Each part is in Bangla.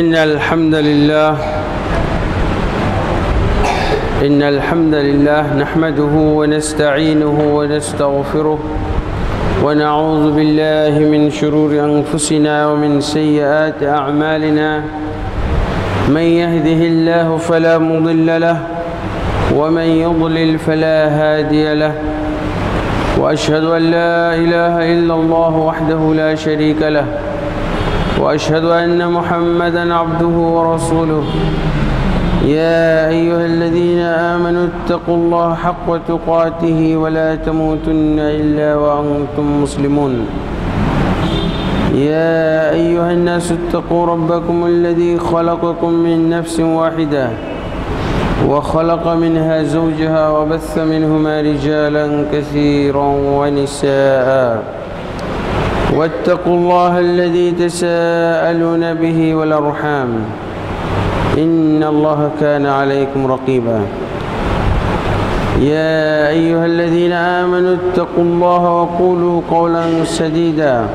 إن الحمد لله نحمده ونستعينه ونستغفره ونعوذ بالله من شرور أنفسنا ومن سيئات أعمالنا من يهده الله فلا مضل له ومن يضلل فلا هادي له وأشهد أن لا إله إلا الله وحده لا شريك له وأشهد أن محمدًا عبده ورسوله يا أيها الذين آمنوا اتقوا الله حق تقاته ولا تموتن إلا وأنتم مسلمون يا أيها الناس اتقوا ربكم الذي خلقكم من نفس واحدة وخلق منها زوجها وبث منهما رجالا كثيرا ونساء واتقوا الله الذي تساءلون به والأرحام إن الله كان عليكم رقيبا يا أيها الذين آمنوا اتقوا الله وقولوا قولا سديدا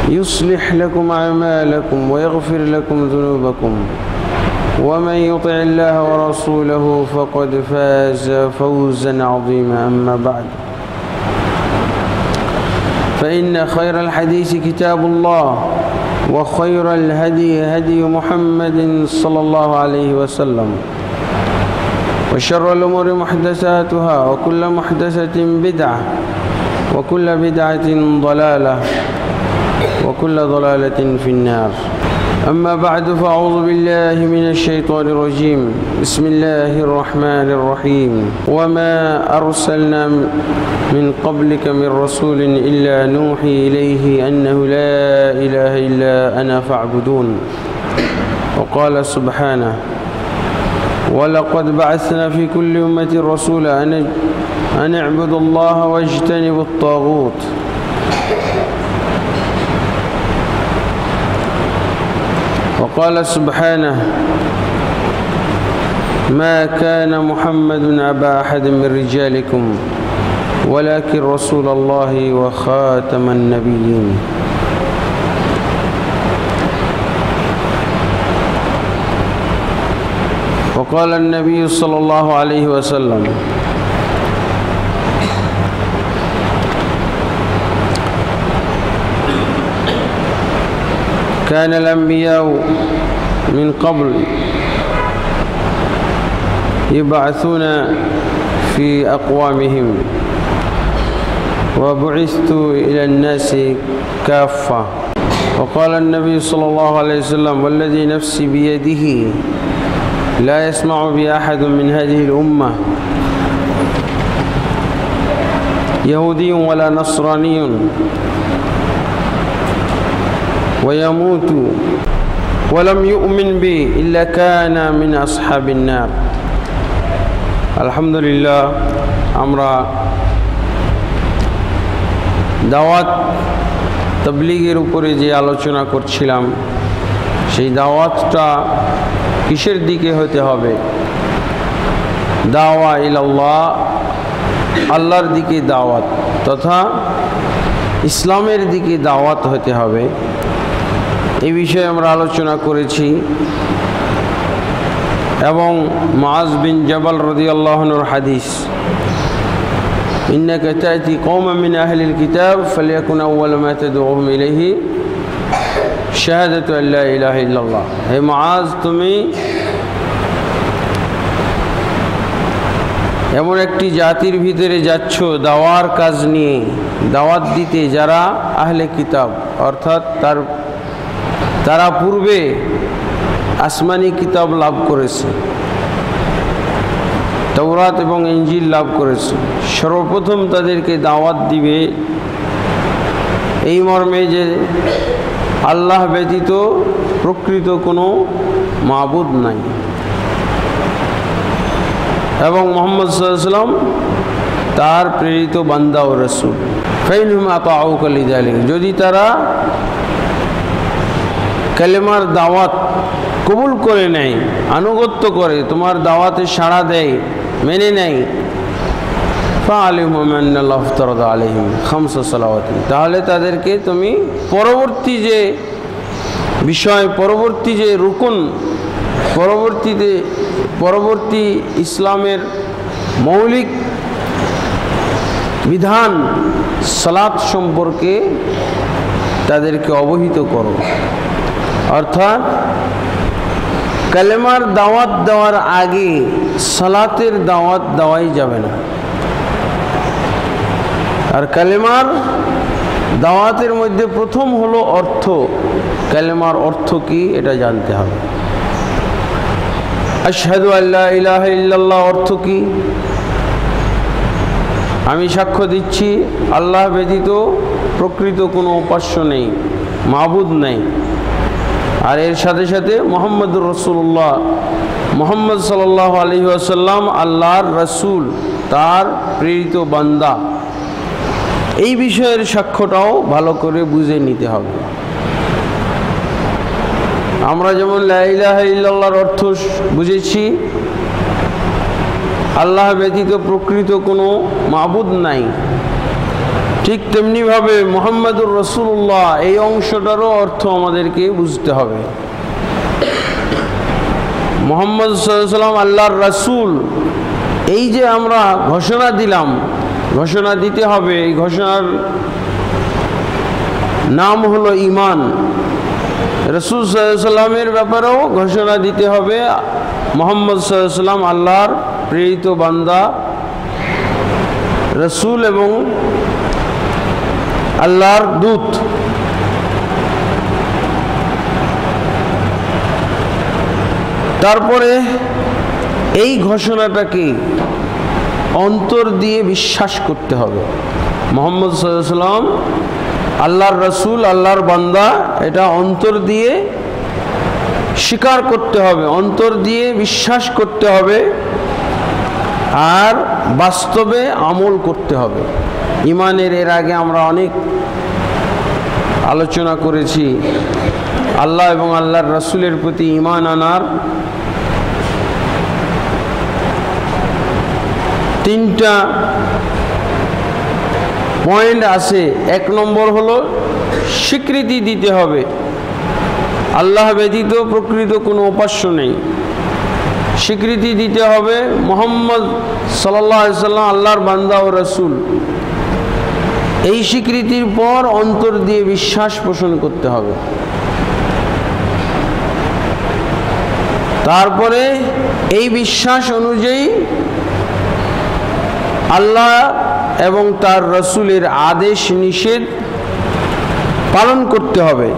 يصلح لكم أعمالكم ويغفر لكم ذنوبكم ومن يطع الله ورسوله فقد فاز فوزا عظيما أما بعد فإن خير الحديث كتاب الله وخير الهدي هدي محمد صلى الله عليه وسلم وشر الأمور محدثاتها وكل محدثة بدعة وكل بدعة ضلالة وكل ضلالة في النار أما بعد فأعوذ بالله من الشيطان الرجيم بسم الله الرحمن الرحيم وما أرسلنا من قبلك من رسول إلا نوحي إليه أنه لا إله إلا أنا فاعبدون وقال سبحانه ولقد بعثنا في كل أمة رسولا أن اعبدوا الله واجتنبوا الطاغوت وقال سبحانه ما كان محمد أبا أحد من رجالكم ولكن رسول الله وخاتم النبيين وقال النبي صلى الله عليه وسلم كان الأنبياء من قبل يبعثون في أقوامهم وبعثت إلى الناس كافة وقال النبي صلى الله عليه وسلم والذي نفسي بيده لا يسمع بي أحد من هذه الأمة يهودي ولا نصراني ويموت ولم يؤمن بي إلا كان من أصحاب النار الحمد لله আমরা দাওয়াত তাবলীগের উপরে যে আলোচনা করছিলাম সেই দাওয়াতটা কিসের দিকে হতে হবে দাওয়া ইলাল্লাহ আল্লাহর দিকে দাওয়াত তথা ইসলামের দিকে দাওয়াত হতে হবে এই বিষয়ে আমরা আলোচনা করেছি এবং মুআজ বিন জাবাল রাদিয়াল্লাহু আনহুর হাদিস إنك تأتي قوما من أهل الكتاب فليكن أول ما تدعوهم إليه شهادة أن لا إله إلا الله হে মুআজ তুমি এমন একটি জাতির ভিতরে যাচ্ছ দাওয়ার কাজ নিয়ে দাওয়াত দিতে যারা আহলে কিতাব অর্থাৎ তারা পূর্বে আসমানি কিতাব লাভ করেছে তাওরাত এবং ইনজিল লাভ করেছে সর্বপ্রথম তাদেরকে দাওয়াত দিবে এই মর্মে যে আল্লাহ ব্যতীত প্রকৃত কোনো মাবুদ নাই এবং মুহাম্মদ সাল্লাল্লাহু আলাইহি ওয়াসাল্লাম তার প্রেরিত বান্দা ও রাসূল ফাইনহুম আতাউকা লিযালিক যদি তারা কালেমার দাওয়াত কবুল করে নেয় আনুগত্য করে তোমার দাওয়াতে সাড়া দেয় মেনে নেয় فعلمهم أن الله افترض عليهم 5 صلوات তাহলে তাদেরকে তুমি পরবর্তী যে বিষয়, পরবর্তী যে রুকুন, পরবর্তী ইসলামের মৌলিক বিধান সালাত সম্পর্কে তাদেরকে অবহিত করো। অর্থাৎ কালেমার দাওয়াত দেওয়ার আগে সালাতের দাওয়াত দেওয়াই যাবে না। আর কালেমার দাওয়াতের মধ্যে প্রথম হলো অর্থ। কালেমার অর্থ কি এটা জানতে হবে। আশহাদু আল্লা ইলাহা ইল্লাল্লাহ অর্থ কি? আমি সাক্ষ্য দিচ্ছি আল্লাহ ব্যতীত প্রকৃত কোনো উপাস্য নেই, মাবুদ নেই। আর এর সাথে সাথে মুহাম্মদুর রাসূলুল্লাহ, মুহাম্মদ সাল্লাল্লাহু আলাইহি ওয়াসাল্লাম আল্লাহর রাসূল, তার প্রেরিত বান্দা। এই বিষয়ের সাক্ষ্যটাও ভালো করে বুঝে নিতে হবে। আমরা যেমন লা ইলাহা ইল্লাল্লাহর অর্থ বুঝেছি, আল্লাহ ব্যতীত প্রকৃত কোনো মাবুদ নাই, ঠিক তেমনিভাবে মুহাম্মদুর রাসূলুল্লাহ এই অংশটারও অর্থ আমাদেরকে বুঝতে হবে। মুহাম্মদ সাল্লাল্লাহু আলাইহি ওয়াসাল্লাম আল্লাহর রাসূল, এই যে আমরা ঘোষণা দিলাম, ঘোষণা দিতে হবে, এই ঘোষণার নাম হলো ঈমান। রাসূল সাল্লাল্লাহু আলাইহি ওয়াসাল্লামের ব্যাপারেও ঘোষণা দিতে হবে মুহাম্মদ সাল্লাল্লাহু আলাইহি ওয়াসাল্লাম আল্লাহর প্রেরিত বান্দা, রাসূল এবং আল্লাহর দূত। তারপরে এই ঘোষণাটাকে অন্তর দিয়ে বিশ্বাস করতে হবে। মুহাম্মদ সাল্লাল্লাহু আলাইহি ওয়াসাল্লাম আল্লাহর রাসূল, আল্লাহর বান্দা, এটা অন্তর দিয়ে স্বীকার করতে হবে, অন্তর দিয়ে বিশ্বাস করতে হবে, আর বাস্তবে আমল করতে হবে। ঈমানের এর আগে আমরা অনেক আলোচনা করেছি। আল্লাহ এবং আল্লাহর রাসূলের প্রতি ঈমান আনার তিনটা পয়েন্ট আছে। এক নম্বর হলো স্বীকৃতি দিতে হবে আল্লাহ ব্যতীত প্রকৃত কোনো উপাস্য নেই। স্বীকৃতি দিতে হবে মুহাম্মদ সাল্লাল্লাহু আলাইহি ওয়াসাল্লাম আল্লাহর বান্দা ও রাসূল। এই স্বীকৃতির পর অন্তর দিয়ে বিশ্বাস পোষণ করতে হবে। তারপরে এই বিশ্বাস অনুযায়ী আল্লাহ এবং তার রাসূলের আদেশ নিষেধ পালন করতে হবে।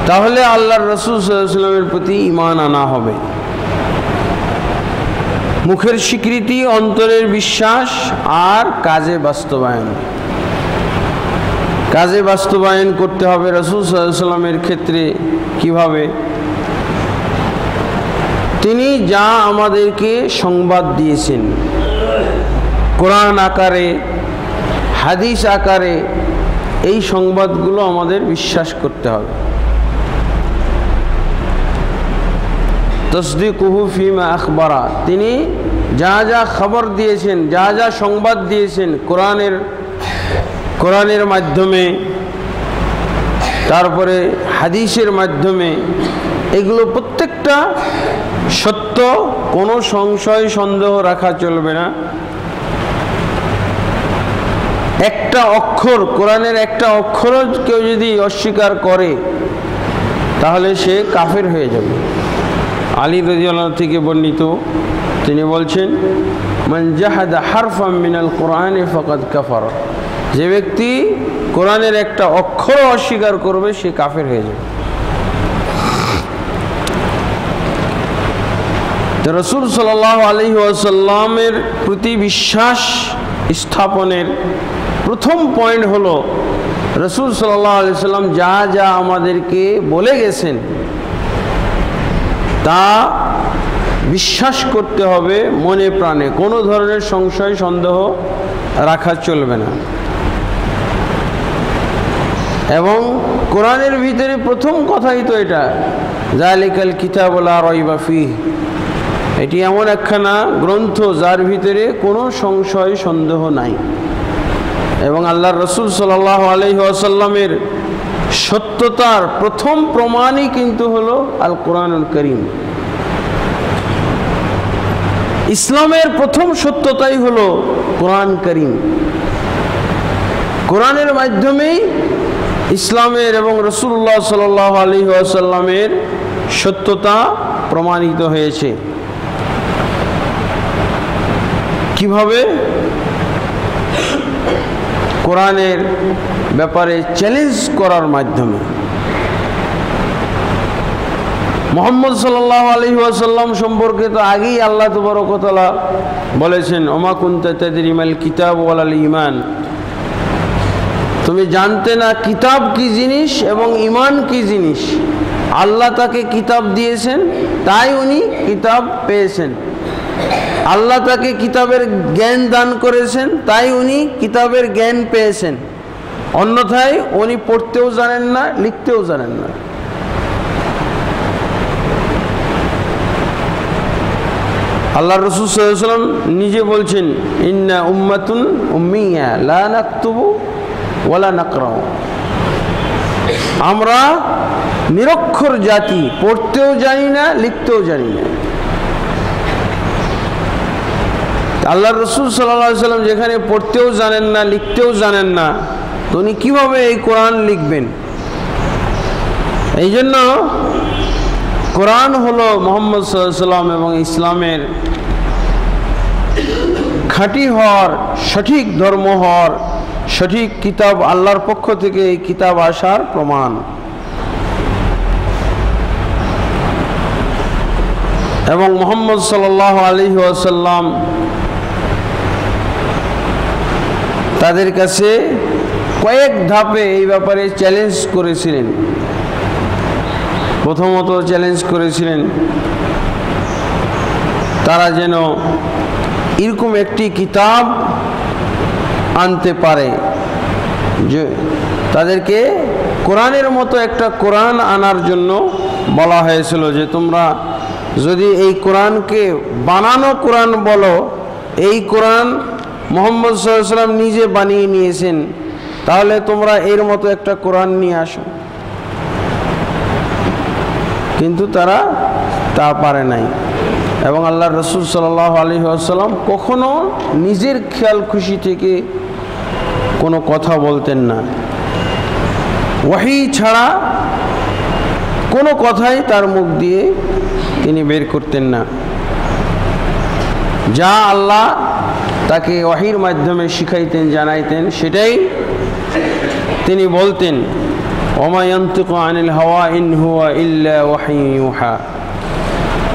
তাহলে আল্লাহর রাসূল সাল্লাল্লাহু আলাইহি ওয়াসাল্লামের প্রতি ঈমান আনা হবে। মুখের স্বীকৃতি, অন্তরের বিশ্বাস, আর কাজে বাস্তবায়ন। কাজে বাস্তবায়ন করতে হবে রাসূল সাল্লাল্লাহু আলাইহি ওয়াসাল্লামের ক্ষেত্রে কিভাবে? তিনি যা আমাদেরকে সংবাদ দিয়েছেন কোরআন আকারে, হাদিস আকারে, এই সংবাদগুলো আমাদের বিশ্বাস করতে হবে। তসদিকুহু ফিমা আখবারা, তিনি যা যা খবর দিয়েছেন, যা যা সংবাদ দিয়েছেন কোরআনের মাধ্যমে, তারপরে হাদিসের মাধ্যমে, এগুলো প্রত্যেকটা সত্য, কোনো সংশয় সন্দেহ রাখা চলবে না। একটা অক্ষর, কোরআনের একটা অক্ষরও কেউ যদি অস্বীকার করে তাহলে সে কাফের হয়ে যাবে। আলী রাদিয়াল্লাহু আনহু থেকে বর্ণিত, তিনি বলছেন, মান জাহাদা হারফাম মিনাল কোরআনি ফাকাদ কাফার, যে ব্যক্তি কোরআনের একটা অক্ষর অস্বীকার করবে সে কাফের হয়ে যাবে। তো রাসূল সাল্লাল্লাহু আলাইহি ওয়াসাল্লামের প্রতি বিশ্বাস স্থাপনের প্রথম পয়েন্ট হলো রাসূল সাল্লাল্লাহু আলাইহি ওয়াসাল্লাম যা যা আমাদেরকে বলে গেছেন তা বিশ্বাস করতে হবে মনে প্রাণে, কোনো ধরনের সংশয় সন্দেহ রাখা চলবে না। এবং কোরআনের ভিতরে প্রথম কথাই তো এটা, যালিকাল কিতাবু লা রাইবা ফীহ, এটি এমন একখানা গ্রন্থ যার ভিতরে কোনো সংশয় সন্দেহ নাই। এবং আল্লাহর রাসূল সাল্লাল্লাহু আলাইহি ওয়াসাল্লামের সত্যতার প্রথম প্রমাণই কিন্তু হলো আল কোরআনুল কারীম। ইসলামের প্রথম সত্যতাই হলো কোরআন কারীম। কোরআনের মাধ্যমেই ইসলামের এবং রাসূলুল্লাহ সাল্লাল্লাহু আলাইহি ওয়াসাল্লামের সত্যতা প্রমাণিত হয়েছে। কিভাবে? কোরআনের ব্যাপারে চ্যালেঞ্জ করার মাধ্যমে। মুহাম্মদ সাল্লাল্লাহু আলাইহি ওয়াসাল্লাম সম্পর্কে তো আগেই আল্লাহ তাবারক ওয়া তাআলা বলেছেন, ওমা কুনতা তাদরি মাল কিতাব ওয়ালাল ঈমান, তুমি জানতে না কিতাব কি জিনিস এবং ঈমান কি জিনিস। আল্লাহ তাকে কিতাব দিয়েছেন, তাই উনি কিতাব পেয়েছেন। আল্লাহ তাকে কিতাবের জ্ঞান দান করেছেন, তাই উনি কিতাবের জ্ঞান পেয়েছেন। অন্যথায় উনি পড়তেও জানেন না, লিখতেও জানেন না। আল্লাহর রাসূল সাল্লাল্লাহু আলাইহি ওয়াসাল্লাম নিজে বলছেন, ইন্না উম্মাতুন উম্মিয়া লা নাকতুবু ওয়ালা নাকরাউ, আমরা নিরক্ষর জাতি, পড়তেও জানি না, লিখতেও জানি না। আল্লাহর রাসূল সাল্লাল্লাহু আলাইহি ওয়াসাল্লাম যেখানে পড়তেও জানেন না, লিখতেও জানেন না, তো উনি কীভাবে এই কোরআন লিখবেন? এই জন্য কোরআন হলো মুহাম্মদ সাল্লাল্লাহু আলাইহি ওয়াসাল্লাম এবং ইসলামের খাঁটি হওয়ার, সঠিক ধর্ম হওয়ার, সঠিক কিতাব, আল্লাহর পক্ষ থেকে এই কিতাব আসার প্রমাণ। এবং মুহাম্মদ সাল্লাল্লাহু আলাইহি ওয়াসাল্লাম তাদের কাছে কয়েক ধাপে এই ব্যাপারে চ্যালেঞ্জ করেছিলেন। প্রথমত চ্যালেঞ্জ করেছিলেন তারা যেন এরকম একটি কিতাব আনতে পারে, যে তাদেরকে কোরআনের মতো একটা কোরআন আনার জন্য বলা হয়েছিল, যে তোমরা যদি এই কোরআনকে বানানো কোরআন বলো, এই কোরআন মুহাম্মদ সাল্লাল্লাহু আলাইহি ওয়াসাল্লাম নিজে বানিয়ে নিয়েছেন, তাহলে তোমরা এর মতো একটা কোরআন নিয়ে আসো। কিন্তু তারা তা পারে নাই। এবং আল্লাহর রাসূল সাল্লাল্লাহু আলাইহি ওয়াসাল্লাম কখনো নিজের খেয়াল খুশি থেকে কোনো কথা বলতেন না। ওহী ছাড়া কোনো কথাই তার মুখ দিয়ে তিনি বের করতেন না। যা আল্লাহ তাকে ওহীর মাধ্যমে শিখাইতেন, জানাইতেন, সেটাই তিনি বলতেন। ওমা ইয়ানতিকু আনিল হাওয়া ইন হুয়া ইল্লা ওয়াহয়ুন ইউহা,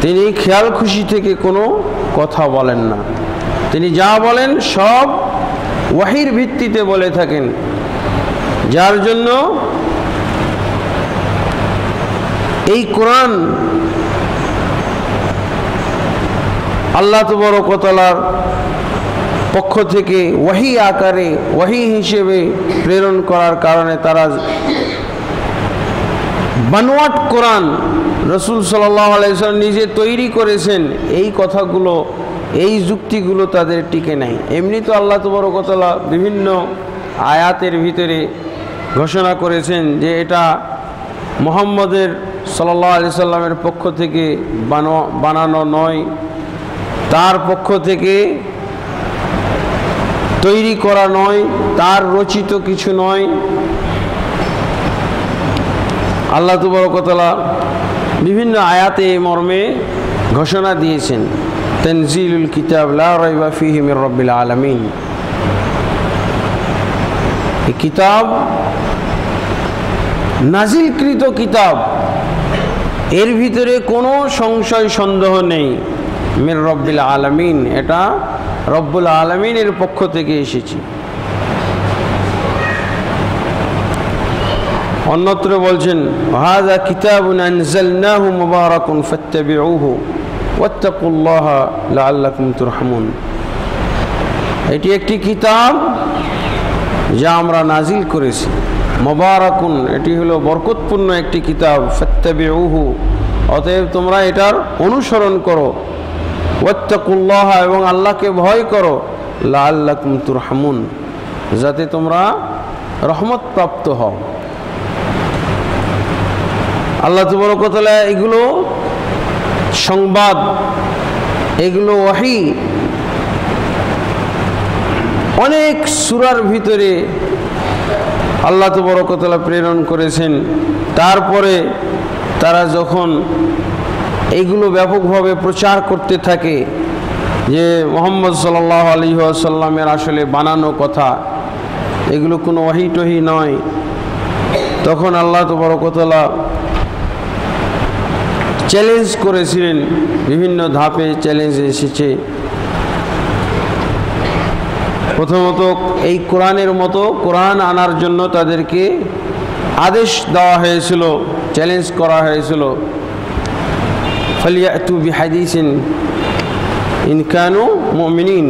তিনি খেয়াল খুশি থেকে কোনো কথা বলেন না। তিনি যা বলেন সব ওহীর ভিত্তিতে বলে থাকেন, যার জন্য এই কোরআন আল্লাহ তাবারক ওয়া তাআলার পক্ষ থেকে ওহী আকারে, ওহী হিসেবে প্রেরণ করার কারণে তারা বানোয়াট কোরআন রাসূল সাল্লাল্লাহু আলাইহি ওয়াসাল্লাম নিজে তৈরি করেছেন, এই কথাগুলো, এই যুক্তিগুলো তাদের টিকে নাই। এমনি তো আল্লাহ তাবারক ওয়া তাআলা বিভিন্ন আয়াতের ভিতরে ঘোষণা করেছেন যে এটা মুহাম্মদের সাল্লাল্লাহু আলাইহি সাল্লামের পক্ষ থেকে বানানো নয়, তার পক্ষ থেকে তৈরি করা নয়, তার রচিত কিছু নয়। আল্লাহ তাবারক ওয়া তাআলা বিভিন্ন আয়াতে এই মর্মে ঘোষণা দিয়েছেন, তানজিলুল কিতাব লা রাইবা ফীহি মির রাব্বিল আলামিন। এই কিতাব নাজিলকৃত কিতাব, এর ভিতরে কোনো সংশয় সন্দেহ নেই। মির রাব্বিল আলামিন, এটা রব্বুল আলামিনের পক্ষ থেকে এসেছে। অন্যত্র বলছেন, হাযা কিতাবুন আনজালনাহু মুবারাকুন ফাত্তাবিউহু ওয়াত্তাকুল্লাহা লাআল্লাকুম তুরহামুন। এটি একটি কিতাব যা আমরা নাজিল করেছি, মুবারাকুন, এটি হলো বরকতপূর্ণ একটি কিতাব। ফাত্তাবিউহু, অতএব তোমরা এটার অনুসরণ করো। ওয়াত্তাকুল্লাহা, এবং আল্লাহকে ভয় করো। লাআল্লাকুম তুরহামুন, যাতে তোমরা রহমত প্রাপ্ত হও। আল্লাহ তাবারক ওয়া তাআলা এগুলো সংবাদ, এগুলো ওহী অনেক সূরার ভিতরে আল্লাহ তাবারক ওয়া তাআলা প্রেরণ করেছেন। তারপরে তারা যখন এইগুলো ব্যাপকভাবে প্রচার করতে থাকে যে মুহাম্মদ সাল্লাল্লাহু আলাইহি ওয়াসাল্লামের আসলে বানানো কথা, এগুলো কোনো ওহী টহি নয়, তখন আল্লাহ তাবারক ওয়া তাআলা চ্যালেঞ্জ করেছিলেন। বিভিন্ন ধাপে চ্যালেঞ্জ এসেছে। প্রথমত এই কোরআনের মতো কোরআন আনার জন্য তাদেরকে আদেশ দেওয়া হয়েছিল, চ্যালেঞ্জ করা হয়েছিল, ফালিয়াতু বিহাদিসিন ইন কানু মুমিনিন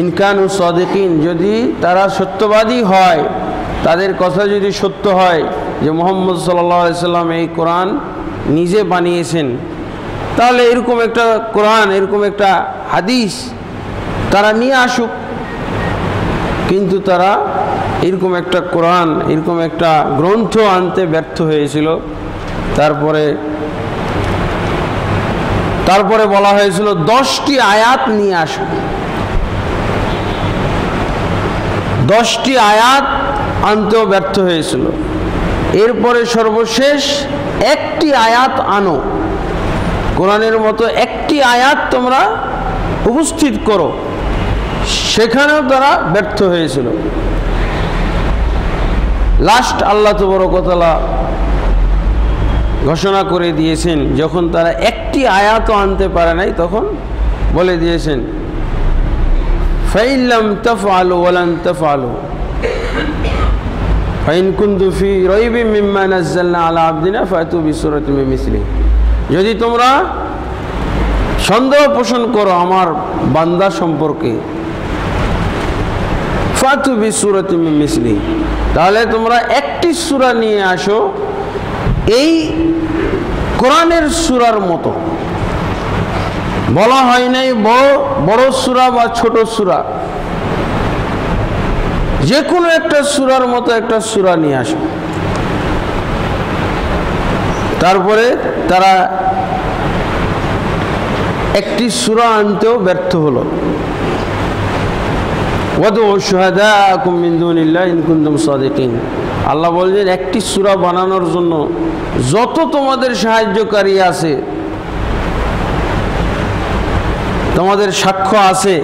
ইন কানু সাদিকিন, যদি তারা সত্যবাদী হয়, তাদের কথা যদি সত্য হয় যে মুহাম্মদ সাল্লাল্লাহু আলাইহি সাল্লাম এই কোরআন নিজে বানিয়েছেন, তাহলে এরকম একটা কোরআন, এরকম একটা হাদিস তারা নিয়ে আসুক। কিন্তু তারা এরকম একটা কোরআন, এরকম একটা গ্রন্থ আনতে ব্যর্থ হয়েছিল। তারপরে বলা হয়েছিল 10টি আয়াত নিয়ে আসুক। 10টি আয়াত আনতেও ব্যর্থ হয়েছিল। এরপরে সর্বশেষ একটি আয়াত আনো, কোরআনের মতো একটি আয়াত তোমরা উপস্থিত করো, সেখানেও তারা ব্যর্থ হয়েছিল। লাস্ট আল্লাহ তাবারক ওয়া তাআলা ঘোষণা করে দিয়েছেন, যখন তারা একটি আয়াতও আনতে পারে নাই, তখন বলে দিয়েছেন ফাইল্লাম তাফআলু ওয়ালান তাফআলু ফাইন কুনতু ফি রাইবিম মিম্মা নাযালনা আলা আবদিনা ফাতু বিসূরাতিন মিন মিসলিহি, যদি তোমরা সন্দেহ পোষণ করো আমার বান্দা সম্পর্কে, ফাতু বিসূরাতিন মিন মিসলিহি, তাহলে তোমরা একটি সূরা নিয়ে আসো এই কোরআনের সূরার মতো। বলা হয় নাই বড় সূরা বা ছোট সূরা, যে কোনো একটা সূরার মতো একটা সূরা নিয়ে আসো। তারপরে তারা একটি সূরা আনতেও ব্যর্থ হলো। ওয়াদউ শুহাদাকুম মিন দুনিল্লাহি ইন কুনতুম সাদিকিন, আল্লাহ বলছেন একটি সূরা বানানোর জন্য যত তোমাদের সাহায্যকারী আছে, তোমাদের সাক্ষ্য আছে,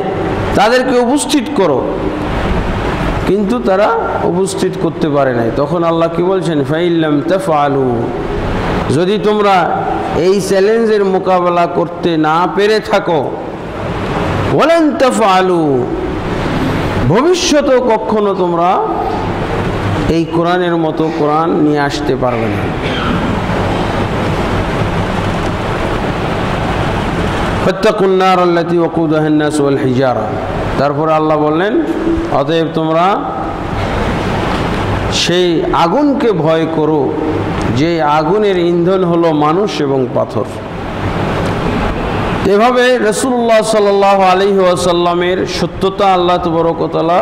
তাদেরকে উপস্থিত করো। কিন্তু তারা উপস্থিত করতে পারে নাই। তখন আল্লাহ কি বলছেন, ফাইল্লাম তাফআলু, যদি তোমরা এই চ্যালেঞ্জের মোকাবেলা করতে না পেরে থাকো, ওয়ালান তাফআলু, ভবিষ্যতেও কখনো তোমরা এই কোরআনের মতো কোরআন নিয়ে আসতে পারবে না। ফাত্তাকুন নার আল্লাতী ওয়াকুদুহা আন-নাস ওয়াল হিজারা, তারপর আল্লাহ বললেন অতএব তোমরা সেই আগুনকে ভয় করো যে আগুনের ইন্ধন হলো মানুষ এবং পাথর। এভাবে রাসূলুল্লাহ সাল্লাল্লাহু আলাইহি ওয়াসাল্লামের সত্যতা আল্লাহ তাবারক ওয়া তাআলা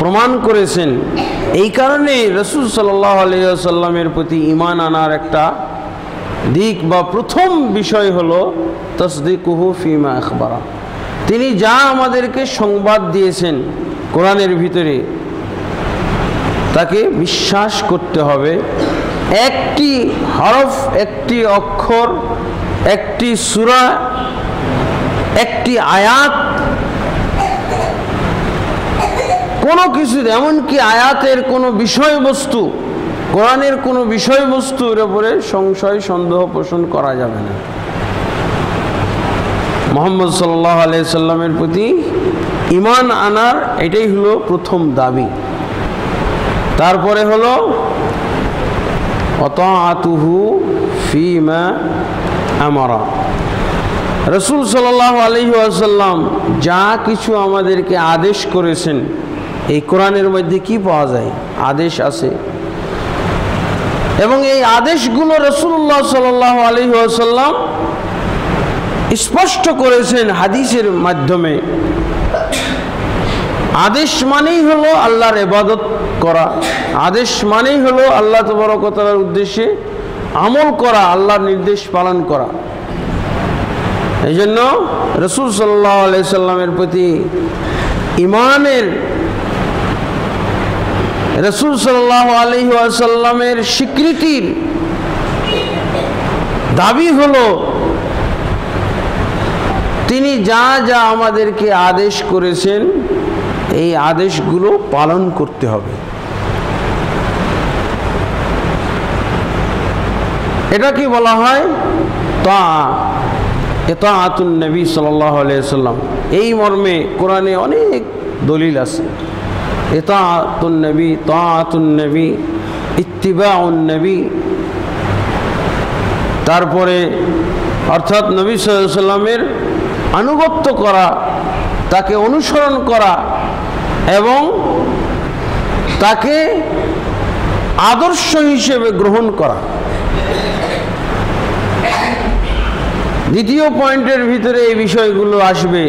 প্রমাণ করেছেন। এই কারণে রাসূল সাল্লাল্লাহু আলাইহি ওয়াসাল্লামের প্রতি ঈমান আনার একটা দিক বা প্রথম বিষয় হলো তাসদীকুহু ফীমা আখবারা, তিনি যা আমাদেরকে সংবাদ দিয়েছেন কোরআনের ভিতরে তাকে বিশ্বাস করতে হবে। একটি হরফ, একটি অক্ষর, একটি সূরা, একটি আয়াত, কোনো কিছু, এমনকি আয়াতের কোনো বিষয়বস্তু, কোরআনের কোনো বিষয়বস্তুর উপরে সংশয় সন্দেহ পোষণ করা যাবে না। মুহাম্মদ সাল্লাল্লাহু আলাইহি সাল্লামের প্রতি ঈমান আনার এটাই হলো প্রথম দাবি। তারপরে হলো আতাআতুহু ফীমা আমারা, রাসূল সাল্লাল্লাহু আলাইহি ওয়াসাল্লাম যা কিছু আমাদেরকে আদেশ করেছেন, এই কোরআনের মধ্যে কি পাওয়া যায়? আদেশ আছে। এবং এই আদেশগুলো রাসূলুল্লাহ সাল্লাল্লাহু আলাইহি ওয়াসাল্লাম স্পষ্ট করেছেন হাদিসের মাধ্যমে। আদেশ মানেই হলো আল্লাহর ইবাদত করা, আদেশ মানেই হলো আল্লাহ তাবারক ওয়া তাআলার উদ্দেশ্যে আমল করা, আল্লাহর নির্দেশ পালন করা। এই জন্য রাসূল সাল্লাল্লাহু আলাইহি সাল্লামের প্রতি ঈমানের, রাসূল সাল্লাল্লাহু আলাইহি ওয়াসাল্লামের স্বীকৃতির দাবি হলো তিনি যা যা আমাদেরকে আদেশ করেছেন এই আদেশগুলো পালন করতে হবে। এটা কি বলা হয়? ইতাআতুন নবী সাল্লাল্লাহু আলাইহি ওয়াসাল্লাম। এই মর্মে কোরআনে অনেক দলিল আছে। ইতাআতুন নবী, তাআতুন নবী, ইত্তিবাউন নবী, তারপরে অর্থাৎ নবী সাল্লাল্লাহু আলাইহি ওয়াসাল্লামের আনুগত্য করা, তাকে অনুসরণ করা এবং তাকে আদর্শ হিসেবে গ্রহণ করা। দ্বিতীয় পয়েন্টের ভিতরে এই বিষয়গুলো আসবে।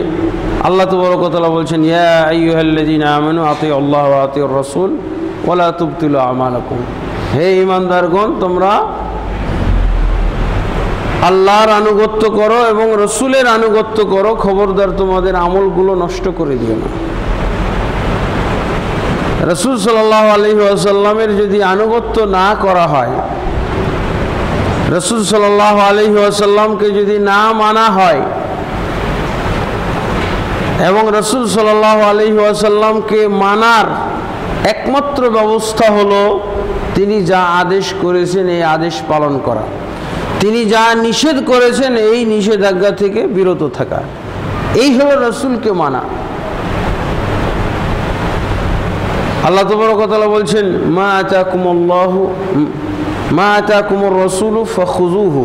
আল্লাহ তাবারক ওয়া তাআলা বলছেন, ইয়া আইয়ুহাল্লাযীনা আমানু আতিউল্লাহ ওয়া আতিউর রাসূল ওয়া লা তুবতিলু আমালাকুম। হে ঈমানদারগণ, তোমরা আল্লাহর আনুগত্য করো এবং রসুলের আনুগত্য করো, খবরদার তোমাদের আমলগুলো নষ্ট করে দিও না। রসুল সাল্লাল্লাহু আলাইহি ওয়াসাল্লামের যদি আনুগত্য না করা হয়, রসুল সাল্লাল্লাহু আলাইহি ওয়াসাল্লামকে যদি না মানা হয় এবং রসুল সাল্লাল্লাহু আলাইহি ওয়াসাল্লামকে মানার একমাত্র ব্যবস্থা হলো তিনি যা আদেশ করেছেন এই আদেশ পালন করা, তিনি যা নিষেধ করেছেন এই নিষেধাজ্ঞা থেকে বিরত থাকা, এই হলো রসুলকে মানা। আল্লাহ তাবারক ওয়া তাআলা বলছেন, মা আতাকুমুর রাসূলু ফাখুযুহু।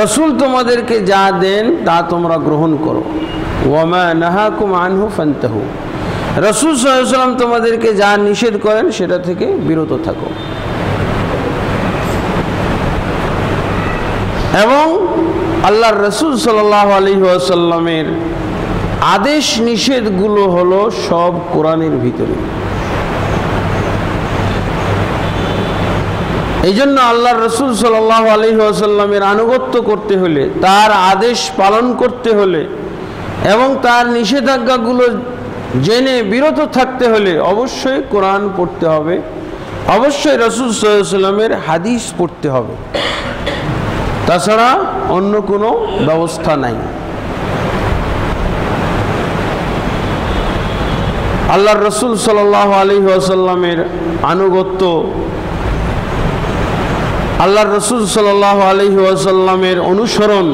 রসুল তোমাদেরকে যা দেন তা তোমরা গ্রহণ করো। ওয়া মা নাহাকুম আনহু ফান্তাহু। রসুল সাল্লাল্লাহু আলাইহি ওয়াসাল্লাম তোমাদেরকে যা নিষেধ করেন সেটা থেকে বিরত থাকো। এবং আল্লাহর রসুল সাল্লাল্লাহু আলাইহি ওয়াসাল্লামের আদেশ নিষেধগুলো হলো সব কোরআনের ভিতরে। এই জন্য আল্লাহর রসুল সাল্লাল্লাহু আলাইহি ওয়াসাল্লামের আনুগত্য করতে হলে, তার আদেশ পালন করতে হলে এবং তার নিষেধাজ্ঞাগুলো জেনে বিরত থাকতে হলে অবশ্যই কোরআন পড়তে হবে, অবশ্যই রসুল সাল্লাল্লাহু আলাইহি ওয়াসাল্লামের হাদিস পড়তে হবে, তাছাড়া অন্য কোনো ব্যবস্থা নাই। আল্লাহর রসুল সাল্লাল্লাহু আলাইহি ওয়াসাল্লামের আনুগত্য, আল্লাহর রসুল সাল্লাল্লাহু আলাইহি ওয়াসাল্লামের অনুসরণ,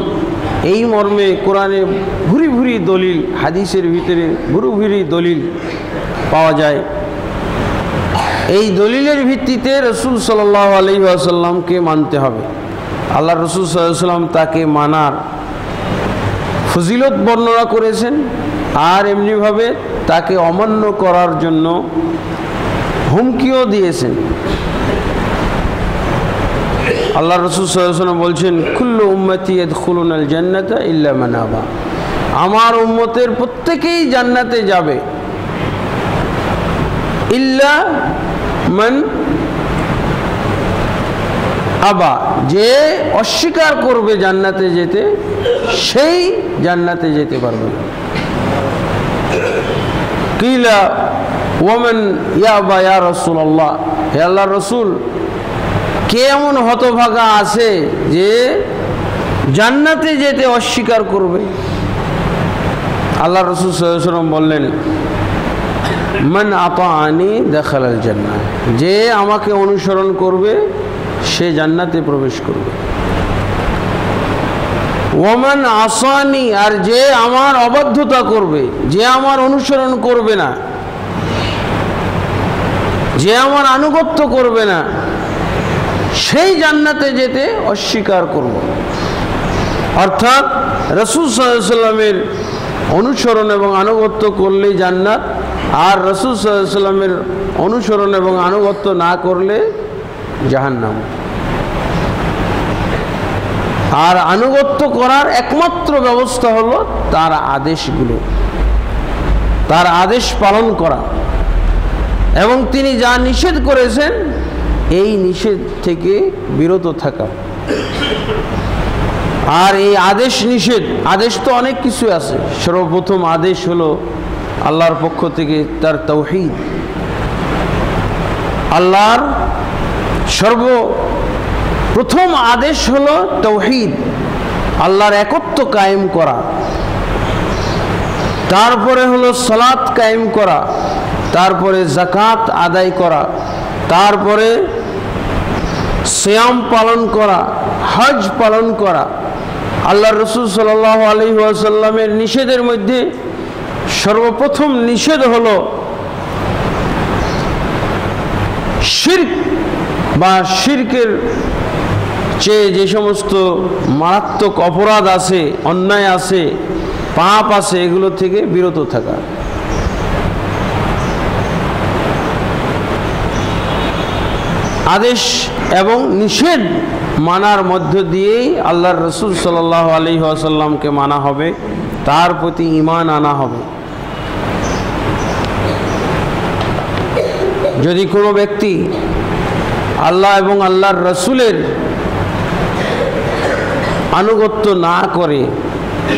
এই মর্মে কোরআনে ভুরি ভুরি দলিল, হাদিসের ভিতরে ভুরি ভুরি দলিল পাওয়া যায়। এই দলিলের ভিত্তিতে রসুল সাল্লাল্লাহু আলাইহি ওয়াসাল্লামকে মানতে হবে। আল্লাহ রসুল সাল্লাল্লাহু আলাইহি ওয়াসাল্লাম তাকে মানার ফজিলত বর্ণনা করেছেন, আর এমনিভাবে তাকে অমান্য করার জন্য হুমকিও দিয়েছেন। আল্লাহ রসুল সাল্লাল্লাহু আলাইহি ওয়াসাল্লাম বলছেন, কুল্লু উম্মতি ইয়াদখুলুনাল জান্নাতা ইল্লা মান আবা। আমার উম্মতের প্রত্যেকেই জান্নাতে যাবে, ইল্লা মান আবা, যে অস্বীকার করবে জান্নাতে যেতে, সেই জান্নাতে যেতে পারবে না। কিলা ওয়ামান ইয়াবা ইয়া রাসূলুল্লাহ, হে আল্লাহর রাসূল, কে এমন হতভাগা আছে যে জান্নাতে যেতে অস্বীকার করবে? আল্লাহ রাসূল সাল্লাল্লাহু আলাইহি ওয়াসাল্লাম বললেন, মান আতাআনি দাখালাল জান্নাহ, যে আমাকে অনুসরণ করবে সে জান্নাতে প্রবেশ করবে। ওয়ামান আসানি, আর যে আমার অবাধ্যতা করবে, যে আমার অনুসরণ করবে না, যে আমার আনুগত্য করবে না, সেই জান্নাতে যেতে অস্বীকার করব। অর্থাৎ রাসূল সাল্লাল্লাহু আলাইহি ওয়াসাল্লামের অনুসরণ এবং আনুগত্য করলেই জান্নাত, আর রাসূল সাল্লাল্লাহু আলাইহি ওয়াসাল্লামের অনুসরণ এবং আনুগত্য না করলে জাহান্নাম। আর আনুগত্য করার একমাত্র ব্যবস্থা হলো তার আদেশগুলো। তার আদেশ পালন করা, এবং তিনি যা নিষেধ করেছেন এই নিষেধ থেকে বিরত থাকা। আর এই আদেশ নিষেধ, আদেশ তো অনেক কিছু আছে। সর্বপ্রথম আদেশ হলো আল্লাহর পক্ষ থেকে তার তাওহীদ। আল্লাহর সর্বপ্রথম আদেশ হলো তাওহীদ, আল্লাহর একত্ব কায়েম করা। তারপরে হলো সালাত কায়েম করা, তারপরে যাকাত আদায় করা, তারপরে সিয়াম পালন করা, হজ পালন করা। আল্লাহর রাসূল সাল্লাল্লাহু আলাইহি ওয়াসাল্লামের নিষেধের মধ্যে সর্বপ্রথম নিষেধ হলো শিরক বা শিরকের চেয়ে যে সমস্ত মারাত্মক অপরাধ আছে, অন্যায় আছে, পাপ আছে, এগুলো থেকে বিরত থাকা। আদেশ এবং নিষেধ মানার মধ্য দিয়েই আল্লাহর রাসূল সাল্লাল্লাহু আলাইহি ওয়াসাল্লামকে মানা হবে, তার প্রতি ঈমান আনা হবে। যদি কোনো ব্যক্তি আল্লাহ এবং আল্লাহর রাসূলের আনুগত্য না করে,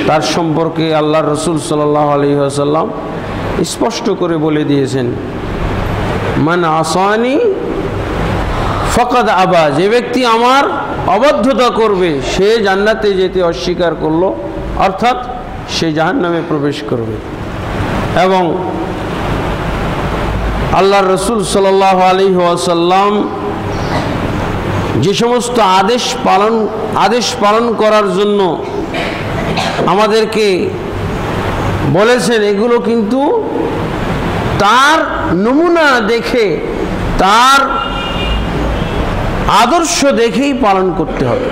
তার সম্পর্কে আল্লাহর রাসূল সাল্লাল্লাহু আলাইহি ওয়াসাল্লাম স্পষ্ট করে বলে দিয়েছেন, মান আসানি ফাকাদ আবা, যে ব্যক্তি আমার অবাধ্যতা করবে সে জান্নাতে যেতে অস্বীকার করলো, অর্থাৎ সে জাহান্নামে প্রবেশ করবে। এবং আল্লাহর রাসূল সাল্লাল্লাহু আলাইহি ওয়াসাল্লাম যে সমস্ত আদেশ পালন করার জন্য আমাদেরকে বলেছেন, এগুলো কিন্তু তার নমুনা দেখে, তার আদর্শ দেখেই পালন করতে হবে।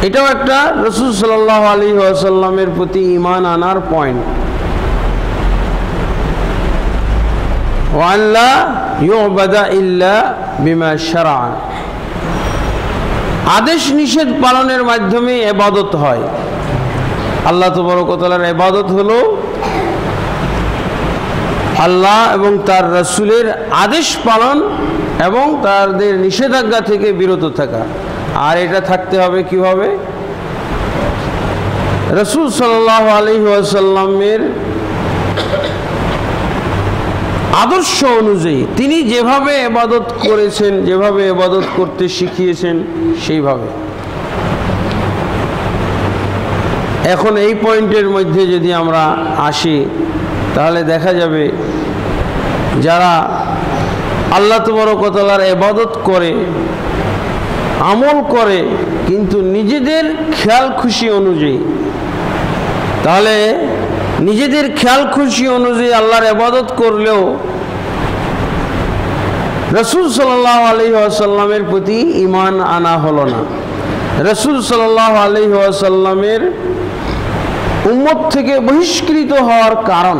এটাও একটা রাসূল সাল্লাল্লাহু আলাইহি ওয়াসাল্লামের প্রতি ঈমান আনার পয়েন্ট। ওয়াল্লা ইউবাদা ইল্লা বিমা শারআ, আদেশ নিষেধ পালনের মাধ্যমে ইবাদত হয়। আল্লাহ তাবারক ওয়া তাআলার ইবাদত হলো আল্লাহ এবং তার রাসূলের আদেশ পালন এবং তাদের নিষেধাজ্ঞা থেকে বিরত থাকা। আর এটা থাকতে হবে কিভাবে? রাসূল সাল্লাল্লাহু আলাইহি ওয়াসাল্লামের আদর্শ অনুযায়ী তিনি যেভাবে ইবাদত করেছেন, যেভাবে ইবাদত করতে শিখিয়েছেন সেইভাবে। এখন এই পয়েন্টের মধ্যে যদি আমরা আসি তাহলে দেখা যাবে যারা আল্লাহ তাবারক ওয়া তাআলার ইবাদত করে, আমল করে, কিন্তু নিজেদের খেয়াল খুশি অনুযায়ী, তাহলে নিজেদের খেয়াল খুশি অনুযায়ী আল্লাহর ইবাদত করলেও রাসূল সাল্লাল্লাহু আলাইহি ওয়াসাল্লামের প্রতি ঈমান আনা হলো না। রাসূল সাল্লাল্লাহু আলাইহি ওয়াসাল্লামের উম্মত থেকে বহিষ্কৃত হওয়ার কারণ,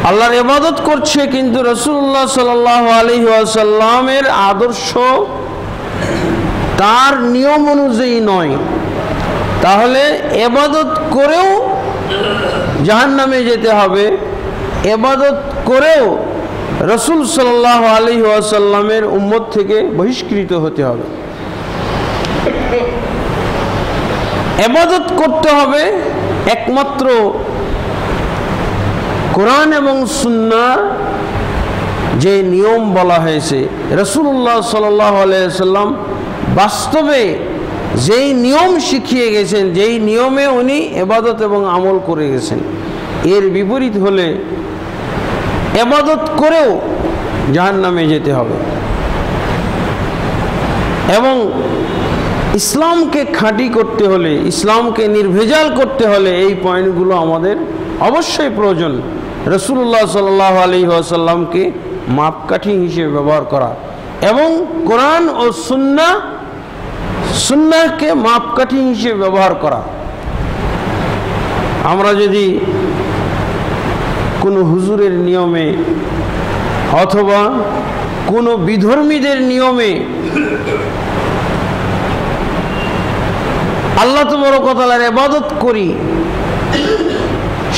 আল্লাহর ইবাদত করছে কিন্তু রাসূলুল্লাহ সাল্লাল্লাহু আলাইহি ওয়াসাল্লামের আদর্শ, তার নিয়ম অনুযায়ী নয়, তাহলে ইবাদত করেও জাহান্নামে যেতে হবে, ইবাদত করেও রাসূল সাল্লাল্লাহু আলাইহি ওয়াসাল্লামের উম্মত থেকে বহিষ্কৃত হতে হবে। ইবাদত করতে হবে একমাত্র কোরআন এবং সুন্নাহ যে নিয়ম বলা হয়েছে, রাসূলুল্লাহ সাল্লাল্লাহু আলাইহি ওয়াসাল্লাম বাস্তবে যেই নিয়ম শিখিয়ে গেছেন, যেই নিয়মে উনি ইবাদত এবং আমল করে গেছেন, এর বিপরীত হলে ইবাদত করেও জাহান্নামে যেতে হবে। এবং ইসলামকে খাঁটি করতে হলে, ইসলামকে নির্ভেজাল করতে হলে এই পয়েন্টগুলো আমাদের অবশ্যই প্রয়োজন। রাসূলুল্লাহ সাল্লাল্লাহু আলাইহি ওয়াসাল্লামকে মাপকাঠি হিসেবে ব্যবহার করা এবং কোরআন ও সুন্নাহকে মাপকাঠি হিসেবে ব্যবহার করা। আমরা যদি কোনো হুজুরের নিয়মে অথবা কোনো বিধর্মীদের নিয়মে আল্লাহ তাবারক ওয়া তাআলার ইবাদত করি,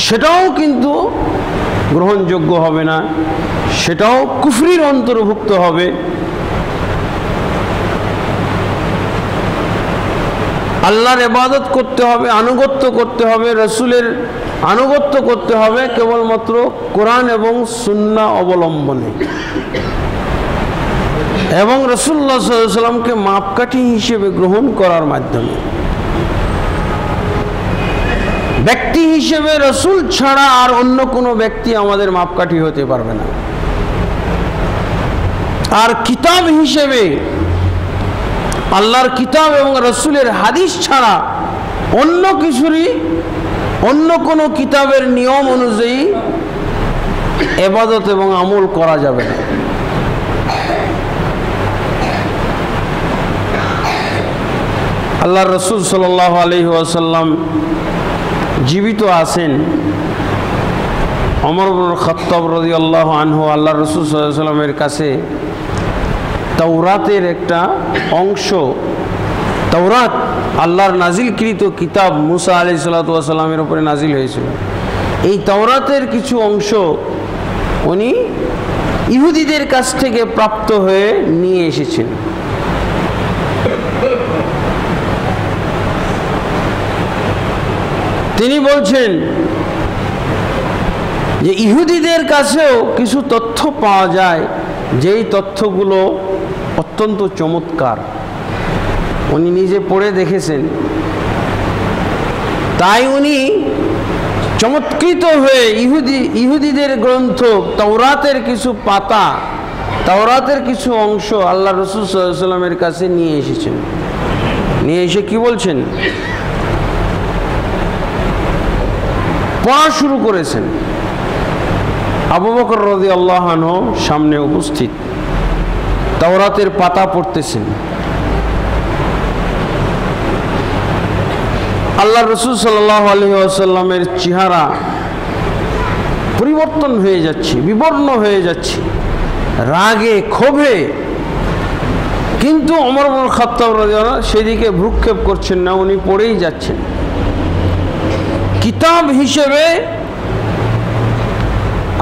সেটাও কিন্তু গ্রহণযোগ্য হবে না, সেটাও কুফরির অন্তর্ভুক্ত হবে। আল্লাহর ইবাদত করতে হবে, আনুগত্য করতে হবে, রাসূলের আনুগত্য করতে হবে কেবলমাত্র কোরআন এবং সুন্নাহ অবলম্বনে, এবং রাসূলুল্লাহ সাল্লাল্লাহু আলাইহি ওয়াসাল্লামকে মাপকাঠি হিসেবে গ্রহণ করার মাধ্যমে। ব্যক্তি হিসেবে রাসূল ছাড়া আর অন্য কোনো ব্যক্তি আমাদের মাপকাঠি হতে পারবে না। আর কিতাব হিসেবে আল্লাহর কিতাব এবং রাসূলের হাদিস ছাড়া অন্য কোনো কিতাবের নিয়ম অনুযায়ী ইবাদত এবং আমল করা যাবে না। আল্লাহর রাসূল সাল্লাল্লাহু আলাইহি ওয়াসাল্লাম জীবিত আছেন। ওমর ইবনে খাত্তাব রাদিয়াল্লাহু আনহু আল্লাহর রাসূল সাল্লাল্লাহু আলাইহি ওয়াসাল্লামের কাছে তাওরাতের একটা অংশ, তাওরাত আল্লাহর নাজিলকৃত কিতাব, মুসা আলাইহিস সালাতু ওয়াস সালামের উপরে নাজিল হয়েছিল। এই তাওরাতের কিছু অংশ উনি ইহুদিদের কাছ থেকে প্রাপ্ত হয়ে নিয়ে এসেছেন। তিনি বলছেন যে ইহুদিদের কাছেও কিছু তথ্য পাওয়া যায়, যেই তথ্যগুলো অত্যন্ত চমৎকার। উনি নিজে পড়ে দেখেছেন, তাই উনি চমৎকৃত হয়ে ইহুদিদের গ্রন্থ তাওরাতের কিছু পাতা, তাওরাতের কিছু অংশ আল্লাহ রাসূল সাল্লাল্লাহু আলাইহি ওয়াসাল্লামের কাছে নিয়ে এসেছেন। নিয়ে এসে কি বলছেন, পড়া শুরু করেছেন। আবু বকর রাদিয়াল্লাহু আনহু সামনে উপস্থিত, তাওরাতের পাতা পড়তেছেন। আল্লাহ রাসূল সাল্লাল্লাহু আলাইহি ওয়াসাল্লামের চেহারা পরিবর্তন হয়ে যাচ্ছে, বিবর্ণ হয়ে যাচ্ছে রাগে ক্ষোভে, কিন্তু ওমর ইবনে খাত্তাব রাদিয়াল্লাহু আনহু সেদিকে ভ্রুক্ষেপ করছেন না, উনি পড়েই যাচ্ছেন। কিতাব হিসেবে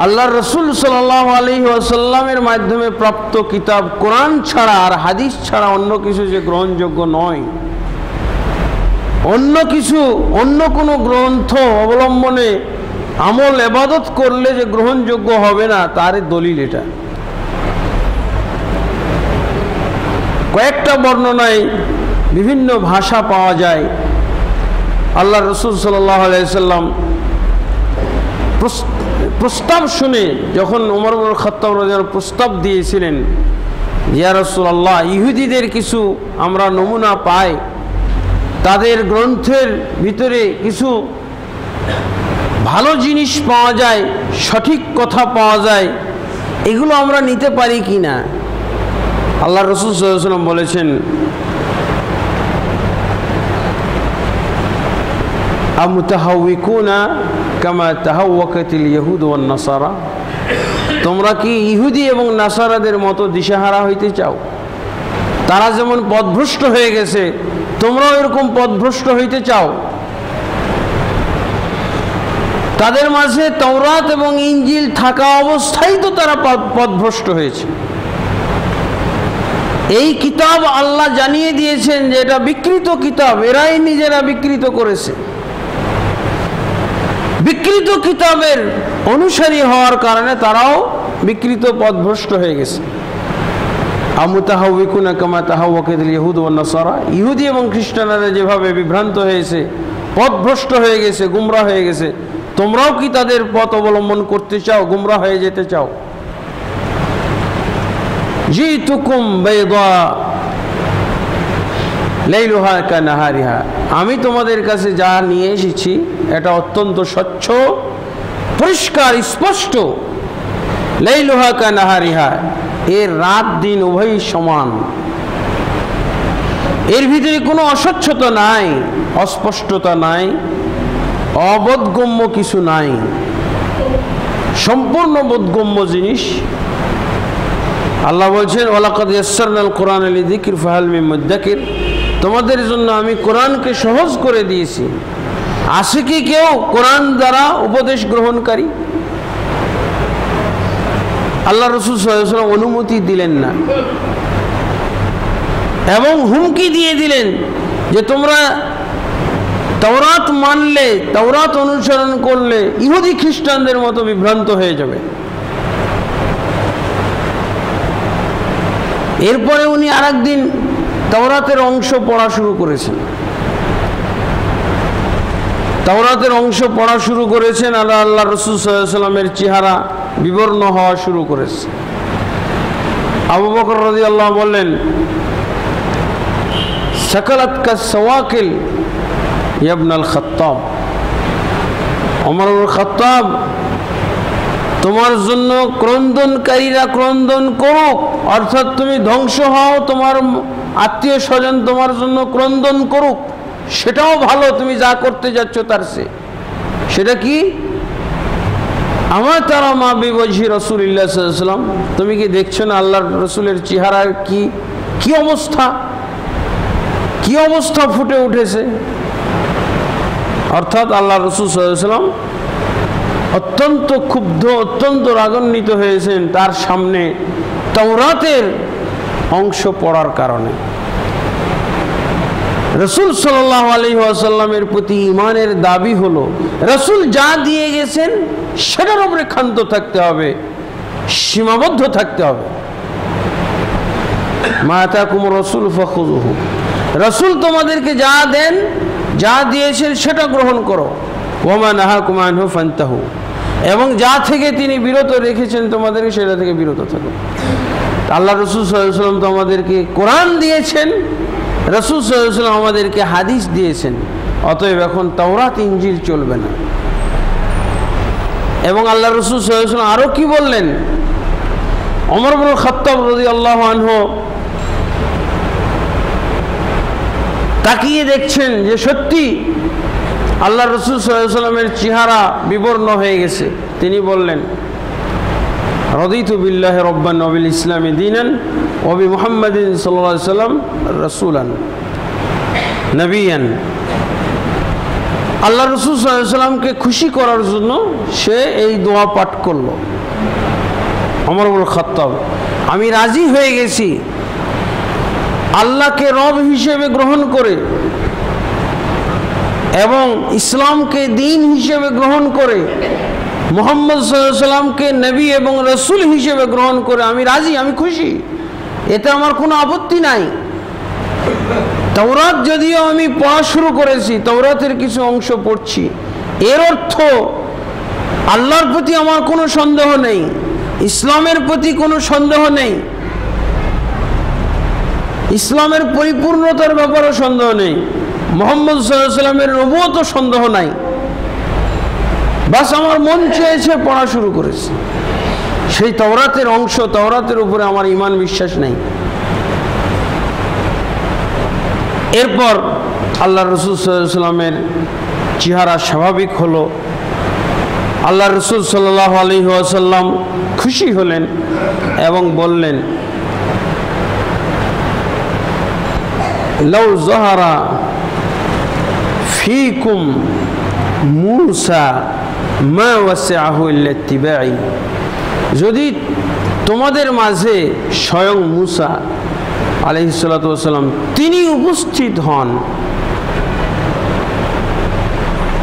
আল্লাহর রাসূল সাল্লাল্লাহু আলাইহি ওয়াসাল্লামের মাধ্যমে প্রাপ্ত কিতাব কোরআন ছাড়া আর হাদিস ছাড়া অন্য কিছু যে গ্রহণযোগ্য নয়, অন্য কোনো গ্রন্থ অবলম্বনে আমল ইবাদত করলে যে গ্রহণযোগ্য হবে না, তার দলিল এটা। কয়েকটা বর্ণনায় বিভিন্ন ভাষা পাওয়া যায়। আল্লাহ রাসূল সাল্লাল্লাহু আলাইহি ওয়াসাল্লাম প্রস্তাব শুনে যখন ওমর ইবনে খাত্তাব রাদিয়াল্লাহু আনহু প্রস্তাব দিয়েছিলেন, ইয়া রাসূলুল্লাহ, ইহুদিদের কিছু আমরা নমুনা পাই, তাদের গ্রন্থের ভিতরে কিছু ভালো জিনিস পাওয়া যায়, সঠিক কথা পাওয়া যায়, এগুলো আমরা নিতে পারি কি না? আল্লাহ রাসূল সাল্লাল্লাহু আলাইহি ওয়াসাল্লাম বলেছেন, আমুতাহাউইকুনা কামা তাহাওয়াকাতিল ইয়াহুদ ওয়ান নাসারা, তোমরা কি ইহুদি এবং নাসারাদের মতো দিশাহারা হইতে চাও? তারা যেমন পথভ্রষ্ট হয়ে গেছে, তোমরাও এরকম পথভ্রষ্ট হইতে চাও? তাদের মাঝে তাওরাত এবং ইনজিল থাকা অবস্থায় তো তারা পথভ্রষ্ট হয়েছে। এই কিতাব আল্লাহ জানিয়ে দিয়েছেন যে এটা বিকৃত কিতাব, এরাই নিজেরা বিকৃত করেছে। বিকৃত কিতাবের অনুসারী হওয়ার কারণে তারাও বিকৃত পথভ্রষ্ট হয়ে গেছে। আমুতাহাউইকুনা কামা তাহাওয়াকাতিল ইয়াহুদ ওয়ান নাসারা, ইহুদি এবং খ্রিস্টানরা যেভাবে বিভ্রান্ত হয়েছে, পথভ্রষ্ট হয়ে গেছে, গুমরাহ হয়ে গেছে, তোমরাও কি তাদের পথ অবলম্বন করতে চাও, গুমরাহ হয়ে যেতে চাও? জিতুকুম বাইদা লাইলুহা কানাহারিহা, আমি তোমাদের কাছে যা নিয়ে এসেছি এটা অত্যন্ত স্বচ্ছ, পরিষ্কার, স্পষ্ট। লাইলুহা কানাহারিহা, এর রাত দিন উভয়ই সমান, এর ভিতরে কোনো অস্বচ্ছতা নাই, অস্পষ্টতা নাই, অবোধগম্য কিছু নাই, সম্পূর্ণ বোধগম্য জিনিস। আল্লাহ বলছেন, ওয়ালাকাদ ইয়াসসারনাল কুরআনা লিযিকরি ফাহাল মিন মুদ্দাকির, তোমাদের জন্য আমি কোরআনকে সহজ করে দিয়েছি, আছে কি কেউ কোরআন দ্বারা উপদেশ গ্রহণকারী? আল্লাহ রাসূল সাল্লাল্লাহু আলাইহি ওয়াসাল্লাম অনুমতি দিলেন না এবং হুমকি দিয়ে দিলেন যে তোমরা তাওরাত মানলে, তাওরাত অনুসরণ করলে ইহুদি খ্রিস্টানদের মতো বিভ্রান্ত হয়ে যাবে। এরপরে উনি আরেকদিন তাওরাতের অংশ পড়া শুরু করেছেন। তাওরাতের অংশ পড়া শুরু করেছেন, আল্লাহ রাসূল সাল্লাল্লাহু আলাইহি ওয়াসাল্লামের চেহারা বিবর্ণ হওয়া শুরু করেছে। আবু বকর রাদিয়াল্লাহু বললেন, সাকালাতকা সাওয়াকিল ইয়া ইবনাল খাত্তাব, ওমর ইবনে খাত্তাব, তোমার জন্য ক্রন্দনকারীরা ক্রন্দন করুক, অর্থাৎ তুমি ধ্বংস হও, তোমার আত্মীয় স্বজন তোমার জন্য ক্রন্দন করুক, সেটাও ভালো তুমি যা করতে যাচ্ছ তার চেয়ে। সেটা কি? আমার তারা মা বিবজি রাসূলুল্লাহ সাল্লাল্লাহু আলাইহি ওয়াসাল্লাম, তুমি কি দেখছো না আল্লাহর রসুলের চেহারার কি অবস্থা, কি অবস্থা ফুটে উঠেছে। অর্থাৎ আল্লাহ রসুল সাল্লাল্লাহু আলাইহি ওয়াসাল্লাম অত্যন্ত ক্ষুব্ধ, অত্যন্ত রাগান্বিত হয়েছেন তার সামনে তাওরাতের অংশ পড়ার কারণে। রসুল সাল্লাল্লাহু আলাইহি ওয়াসাল্লামের প্রতি ঈমানের দাবি হলো রসুল যা দিয়ে গেছেন সেটার উপরে ক্ষান্ত থাকতে হবে, সীমাবদ্ধ থাকতে হবে। মা আতাকুম রাসূল ফাখুযুহু, রসুল তোমাদেরকে যা দেন, যা দিয়েছেন সেটা গ্রহণ করো। ওয়া মা নাহাকুম আনহু ফান্তাহু, এবং যা থেকে তিনি বিরত রেখেছেন তোমাদেরকে সেটা থেকে বিরত থাকো। আল্লাহ রসুল সাল্লাল্লাহু আলাইহি ওয়াসাল্লাম তো আমাদেরকে কোরআন দিয়েছেন, রসুল সাল্লাল্লাহু আলাইহি ওয়াসাল্লাম আমাদেরকে হাদিস দিয়েছেন, অতএব এখন তাওরাত ইনজিল চলবে না। এবং আল্লাহ রসুল সাল্লাল্লাহু আলাইহি ওয়াসাল্লাম আরও কি বললেন? ওমর ইবনে খাত্তাব রাদিয়াল্লাহু আনহু তাকিয়ে দেখছেন যে সত্যি আল্লাহ রসুল সাল্লাল্লাহু আলাইহি ওয়াসাল্লামের চেহারা বিবর্ণ হয়ে গেছে। তিনি বললেন, রাদিতু বিল্লাহি রাব্বান ওয়া বিল ইসলামি দীনান ওয়া বি মুহাম্মাদিন সাল্লাল্লাহু আলাইহি ওয়াসাল্লাম রাসূলান নবিয়ান। আল্লাহ রসুল সাল্লাল্লাহু আলাইহি ওয়াসাল্লামকে খুশি করার জন্য সে এই দোয়া পাঠ করল। ওমর ইবনে খাত্তাব, আমি রাজি হয়ে গেছি আল্লাহকে রব হিসেবে গ্রহণ করে এবং ইসলামকে দিন হিসেবে গ্রহণ করে, মুহাম্মদ সাল্লাল্লাহু আলাইহি ওয়াসাল্লামকে নবী এবং রসুল হিসেবে গ্রহণ করে আমি রাজি, আমি খুশি, এতে আমার কোনো আপত্তি নাই। তাওরাত যদিও আমি পড়া শুরু করেছি, তাওরাতের কিছু অংশ পড়ছি, এর অর্থ আল্লাহর প্রতি আমার কোনো সন্দেহ নেই, ইসলামের প্রতি কোনো সন্দেহ নেই, ইসলামের পরিপূর্ণতার ব্যাপারেও সন্দেহ নেই, মুহাম্মদ সাল্লাল্লাহু আলাইহি ওয়াসাল্লামের নবুয়তও সন্দেহ নাই। বাস আমার মন চেয়েছে পড়া শুরু করেছে, সেই তাওরাতের অংশ, তাওরাতের উপরে আমার ঈমান বিশ্বাস নেই। এরপর আল্লাহ রসুল সাল্লাল্লাহু আলাইহি ওয়াসাল্লামের চেহারা স্বাভাবিক হলো। আল্লাহ রসুল সাল্লাল্লাহু আলাইহি ওয়াসাল্লাম খুশি হলেন এবং বললেন, লাউ যাহারা ফীকুম মূসা মা ওয়াসিআহু ইল্লা ইত্তিবাই, যদি তোমাদের মাঝে স্বয়ং মূসা আলাইহিস সালাতু ওয়াস সালাম তিনি উপস্থিত হন,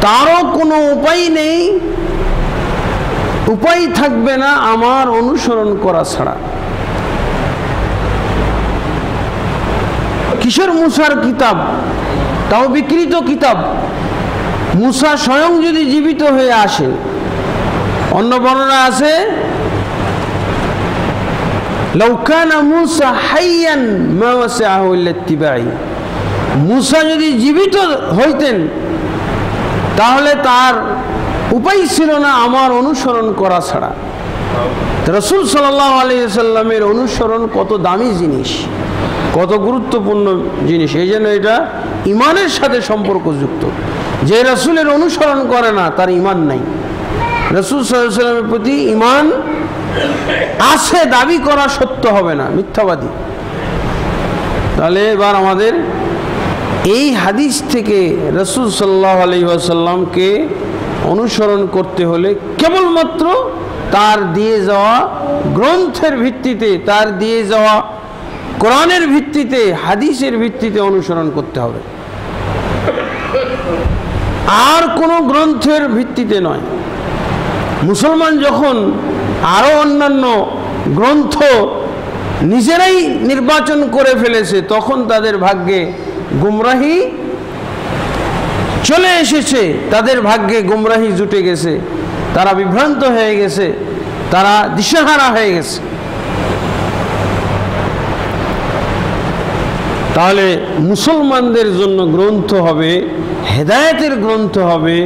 তারও কোনো উপায় নেই, উপায় থাকবে না আমার অনুসরণ করা ছাড়া। কিসের মূসার কিতাব? তাও বিকৃত কিতাব। মূসা স্বয়ং যদি জীবিত হয়ে আসেন, অন্য বর্ণনা আছে লাউ কানা মূসা হাইয়ান মা ওয়াসিআহু ইল্লা ইত্তিবাই, মূসা যদি জীবিত হইতেন তাহলে তার উপায় ছিল না আমার অনুসরণ করা ছাড়া। রাসূল সাল্লাল্লাহু আলাইহি ওয়াসাল্লামের অনুসরণ কত দামি জিনিস, কত গুরুত্বপূর্ণ জিনিস, এই জন্য এটা ঈমানের সাথে সম্পর্কযুক্ত। যে রাসূলের অনুসরণ করে না তার ঈমান নাই। রাসূল সাল্লাল্লাহু আলাইহি ওয়াসাল্লামের প্রতি ঈমান আছে দাবি করা সত্য হবে না, মিথ্যাবাদী। তাহলে এবার আমাদের এই হাদিস থেকে রাসূল সাল্লাল্লাহু আলাইহি ওয়াসাল্লামকে অনুসরণ করতে হলে কেবলমাত্র তার দিয়ে যাওয়া গ্রন্থের ভিত্তিতে, তার দিয়ে যাওয়া কোরআনের ভিত্তিতে, হাদিসের ভিত্তিতে অনুসরণ করতে হবে, আর কোনো গ্রন্থের ভিত্তিতে নয়। মুসলমান যখন আরও অন্যান্য গ্রন্থ নিজেরাই নির্বাচন করে ফেলেছে, তখন তাদের ভাগ্যে গুমরাহি চলে এসেছে, তাদের ভাগ্যে গুমরাহি জুটে গেছে, তারা বিভ্রান্ত হয়ে গেছে, তারা দিশাহারা হয়ে গেছে। তাহলে মুসলমানদের জন্য গ্রন্থ হবে, হেদায়েতের গ্রন্থ হবে,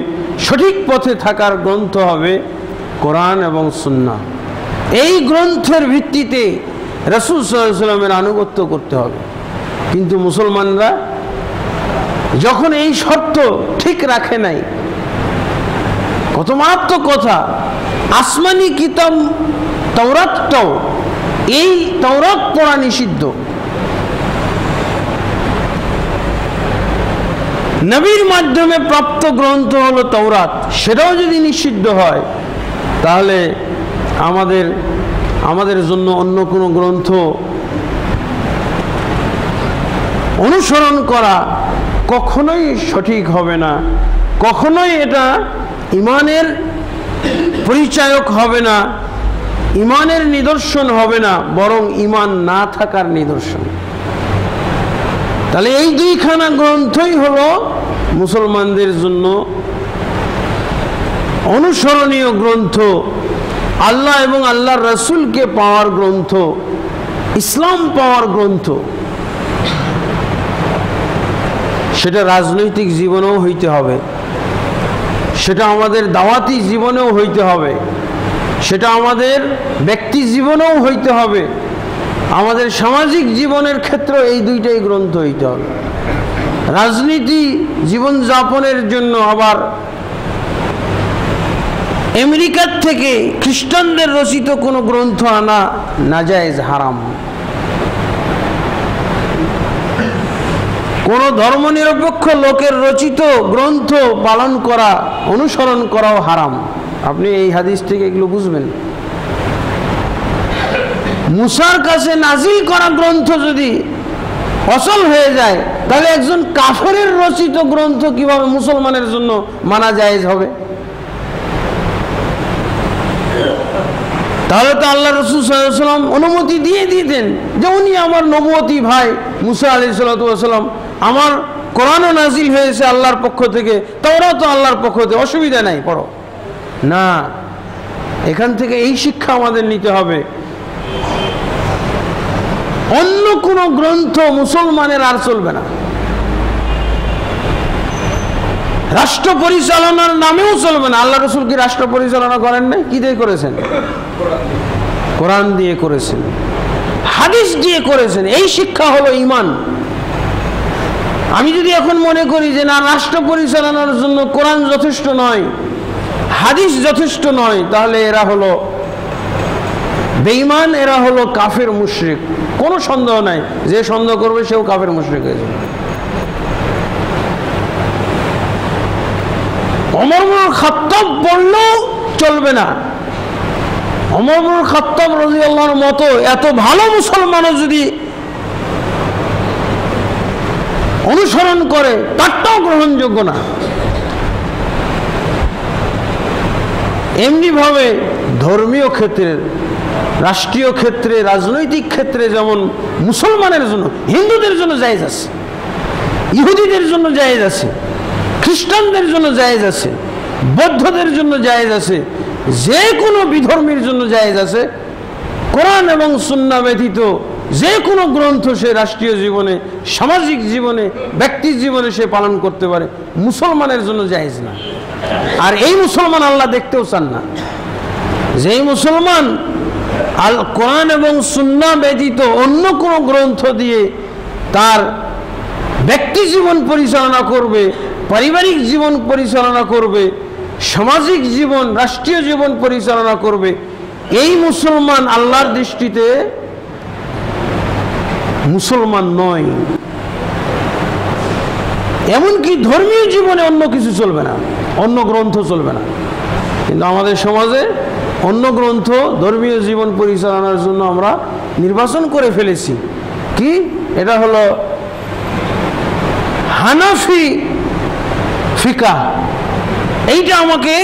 সঠিক পথে থাকার গ্রন্থ হবে কোরআন এবং সুন্নাহ। এই গ্রন্থের ভিত্তিতে রাসূল সাল্লাল্লাহু আলাইহি ওয়াসাল্লামের আনুগত্য করতে হবে। কিন্তু মুসলমানরা যখন এই শর্ত ঠিক রাখে নাই, কত মারাত্মক কথা, আসমানি কিতাব তাওরাতটাও, এই তাওরাত পড়া নিষিদ্ধ, নবীর মাধ্যমে প্রাপ্ত গ্রন্থ হলো তাওরাত, সেটাও যদি নিষিদ্ধ হয়, তাহলে আমাদের জন্য অন্য কোনো গ্রন্থ অনুসরণ করা কখনোই সঠিক হবে না, কখনোই এটা ঈমানের পরিচায়ক হবে না, ঈমানের নিদর্শন হবে না, বরং ঈমান না থাকার নিদর্শন। তাহলে এই দুইখানা গ্রন্থই হলো মুসলমানদের জন্য অনুসরণীয় গ্রন্থ, আল্লাহ এবং আল্লাহর রাসূলকে পাওয়ার গ্রন্থ, ইসলাম পাওয়ার গ্রন্থ। সেটা রাজনৈতিক জীবনেও হইতে হবে, সেটা আমাদের দাওয়াতি জীবনেও হইতে হবে, সেটা আমাদের ব্যক্তি জীবনেও হইতে হবে, আমাদের সামাজিক জীবনের ক্ষেত্রে এই দুইটাই গ্রন্থ হইতে হবে। রাজনীতি জীবনযাপনের জন্য আবার আমেরিকার থেকে খ্রিস্টানদের রচিত কোনো গ্রন্থ আনা নাজায়েজ, হারাম। কোনো ধর্মনিরপেক্ষ লোকের রচিত গ্রন্থ পালন করা, অনুসরণ করাও হারাম। আপনি এই হাদিস থেকে এগুলো বুঝবেন। মুসার কাছে নাজিল করা গ্রন্থ যদি অচল হয়ে যায়, তাহলে একজন কাফেরের রচিত গ্রন্থ কিভাবে মুসলমানের জন্য মানা জায়েজ হবে? তাহলে তো আল্লাহ রাসূল সাল্লাল্লাহু আলাইহি ওয়াসাল্লাম অনুমতি দিয়ে দিতেন যে উনি আমার নবুয়তী ভাই মুসা আলাইহিস সালাতু ওয়াসাল্লাম, আমার কোরআনও নাজিল হয়েছে আল্লাহর পক্ষ থেকে, তাওরাতও আল্লাহর পক্ষ থেকে, অসুবিধা নাই, পড়ো না। এখান থেকে এই শিক্ষা আমাদের নিতে হবে, অন্য কোনো গ্রন্থ মুসলমানের আর চলবে না। রাষ্ট্র পরিচালনার নামেও চলবে না। আল্লাহ রাসূল কি রাষ্ট্র পরিচালনা করেন নাই? কি দিয়ে করেছেন? কোরআন দিয়ে করেছেন, হাদিস দিয়ে করেছেন। এই শিক্ষা হলো ঈমান। আমি যদি এখন মনে করি যে না, রাষ্ট্র পরিচালনার জন্য কোরআন যথেষ্ট নয়, হাদিস যথেষ্ট নয়, তাহলে এরা হলো বেঈমান, এরা হলো কাফের মুশরিক। কোনো সন্দেহ নাই, যে সন্দেহ করবে সেও কাফের মুশরিক হয়ে যাবে। ওমর ইবনে খাত্তাব বললেও চলবে না। ওমর ইবনে খাত্তাব রাদিয়াল্লাহু আনহুর মতো এত ভালো মুসলমানও যদি অনুসরণ করে, তারটাও গ্রহণযোগ্য না। এমনিভাবে ধর্মীয় ক্ষেত্রে, রাষ্ট্রীয় ক্ষেত্রে, রাজনৈতিক ক্ষেত্রে যেমন মুসলমানের জন্য, হিন্দুদের জন্য জায়েজ আছে, ইহুদিদের জন্য জায়েজ আছে, খ্রিস্টানদের জন্য জায়েজ আছে, বৌদ্ধদের জন্য জায়েজ আছে, যে কোনো বিধর্মীর জন্য জায়েজ আছে। কোরআন এবং সুন্নাহ ব্যতীত যে কোনো গ্রন্থ সে রাষ্ট্রীয় জীবনে, সামাজিক জীবনে, ব্যক্তি জীবনে সে পালন করতে পারে, মুসলমানের জন্য জায়েজ না। আর এই মুসলমান আল্লাহ দেখতেও চান না। যেই মুসলমান আল কোরআন এবং সুন্নাহ ব্যতীত অন্য কোনো গ্রন্থ দিয়ে তার ব্যক্তি জীবন পরিচালনা করবে, পারিবারিক জীবন পরিচালনা করবে, সামাজিক জীবন, রাষ্ট্রীয় জীবন পরিচালনা করবে, এই মুসলমান আল্লাহর দৃষ্টিতে মুসলমান নয়। এমনকি ধর্মীয় জীবনে অন্য কিছু চলবে না, অন্য গ্রন্থ চলবে না। কিন্তু আমাদের সমাজে অন্য গ্রন্থ ধর্মীয় জীবন পরিচালনার জন্য আমরা নির্বাচন করে ফেলেছি। কি? এটা হলো হানাফি ফিকাহ, এইটা আমাকে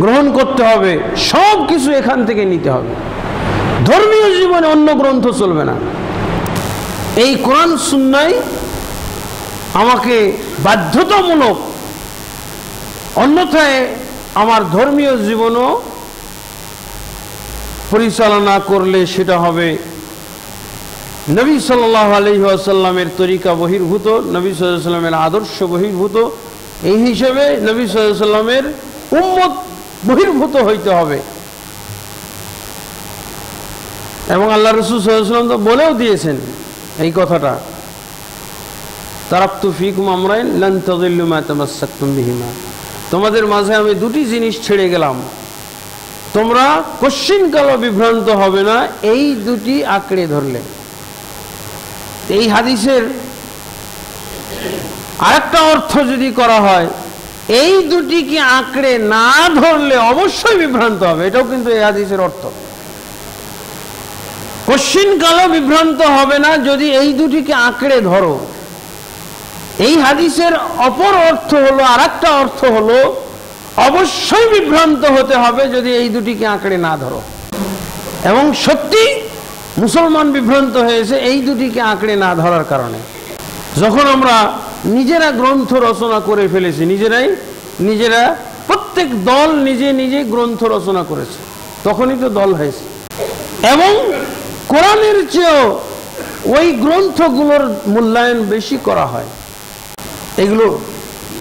গ্রহণ করতে হবে, সব কিছু এখান থেকে নিতে হবে। ধর্মীয় জীবনে অন্য গ্রন্থ চলবে না। এই কোরআন সুন্নাহ আমাকে বাধ্যতামূলক, অন্যথায় আমার ধর্মীয় জীবনও পরিচালনা করলে সেটা হবে নবী সাল্লাল্লাহু আলাইহি ওয়াসাল্লামের তরিকা বহির্ভূত, নবী সাল্লাল্লাহু আলাইহি ওয়াসাল্লামের আদর্শ বহির্ভূত। এই হিসেবে নবী সাল্লাল্লাহু আলাইহি ওয়াসাল্লামের উম্মত বহির্ভূত হইতে হবে। এবং আল্লাহ রাসূল সাল্লাল্লাহু আলাইহি ওয়াসাল্লাম তো বলেও দিয়েছেন এই কথাটা, তারাকতু ফীকুম আমরাইন লান তাযিল্লু মা তামাসসাকতুম বিহিমা, তোমাদের মাঝে আমি দুটি জিনিস ছেড়ে গেলাম, তোমরা কশ্চিনকালও বিভ্রান্ত হবে না এই দুটি আঁকড়ে ধরলে। এই হাদিসের আরেকটা অর্থ যদি করা হয়, এই দুটিকে আঁকড়ে না ধরলে অবশ্যই বিভ্রান্ত হবে, এটাও কিন্তু এই হাদিসের অর্থ। কশ্চিনকালও বিভ্রান্ত হবে না যদি এই দুটিকে আঁকড়ে ধরো। এই হাদিসের অপর অর্থ হলো, আরেকটা অর্থ হলো, অবশ্যই বিভ্রান্ত হতে হবে যদি এই দুটিকে আঁকড়ে না ধরো। এবং সত্যি মুসলমান বিভ্রান্ত হয়েছে এই দুটিকে আঁকড়ে না ধরার কারণে। যখন আমরা নিজেরা গ্রন্থ রচনা করে ফেলেছি, নিজেরা প্রত্যেক দল নিজে নিজে গ্রন্থ রচনা করেছে, তখনই তো দল হয়েছে। এবং কোরআনের চেয়েও ওই গ্রন্থগুলোর মূল্যায়ন বেশি করা হয়। এগুলো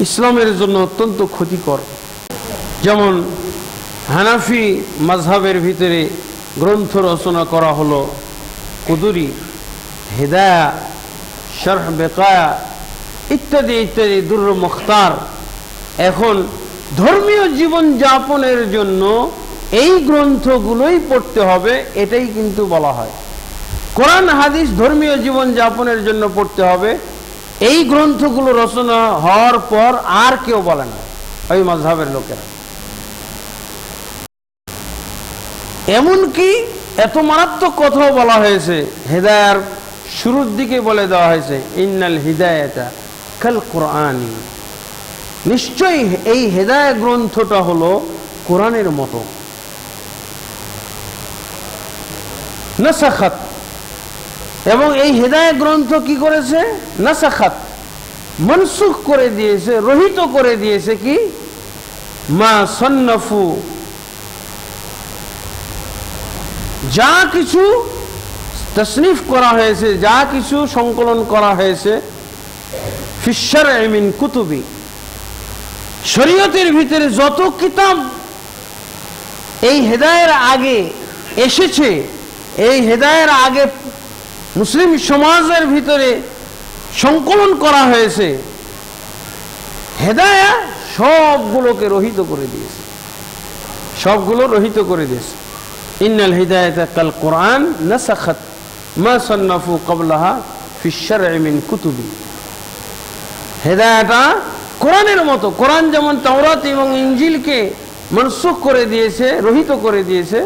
ইসলামের জন্য অত্যন্ত ক্ষতিকর। যেমন হানাফি মাযহাবের ভিতরে গ্রন্থ রচনা করা হলো কুদুরি, হিদায়া, শরহ বেকায়া ইত্যাদি ইত্যাদি, দুরর মুখতার। এখন ধর্মীয় জীবন যাপনের জন্য এই গ্রন্থগুলোই পড়তে হবে, এটাই কিন্তু বলা হয়। কোরআন হাদিস ধর্মীয় জীবন যাপনের জন্য পড়তে হবে, এই গ্রন্থগুলো রচনা হওয়ার পর আর কেউ বলে না ওই মাযহাবের লোকেরা। এমনকি এত মারাত্মক কথাও বলা হয়েছে, হেদায়ার শুরুর দিকে বলে দেওয়া হয়েছে, ইন্নাল হিদায়াতা কাল কুরআনি, নিশ্চয়ই এই হেদায়া গ্রন্থটা হলো কোরআনের মতো। নাসাখাত, এবং এই হেদায়া গ্রন্থ কি করেছে? নাসাখাত, মনসুখ করে দিয়েছে, রহিত করে দিয়েছে কি? মা সন্নফু, যা কিছু তসনিফ করা হয়েছে, যা কিছু সংকলন করা হয়েছে, ফিশ শারঈ মিন কুতুবি, শরীয়তের ভিতরে যত কিতাব এই হেদায়ের আগে এসেছে, এই হেদায়ের আগে মুসলিম সমাজের ভিতরে সংকলন করা হয়েছে, হেদায়া সবগুলোকে রহিত করে দিয়েছে, সবগুলো রহিত করে দিয়েছে। ইন্নাল হিদায়াতা কাল কুরআন নাসাখাত মা সান্নাফু ক্বাবলাহা ফিশ শারঈ মিন কুতুবি। হেদায়াটা কোরআনের মতো। কোরআন যেমন তাওরাত এবং ইনজিলকে মনসুখ করে দিয়েছে, রহিত করে দিয়েছে,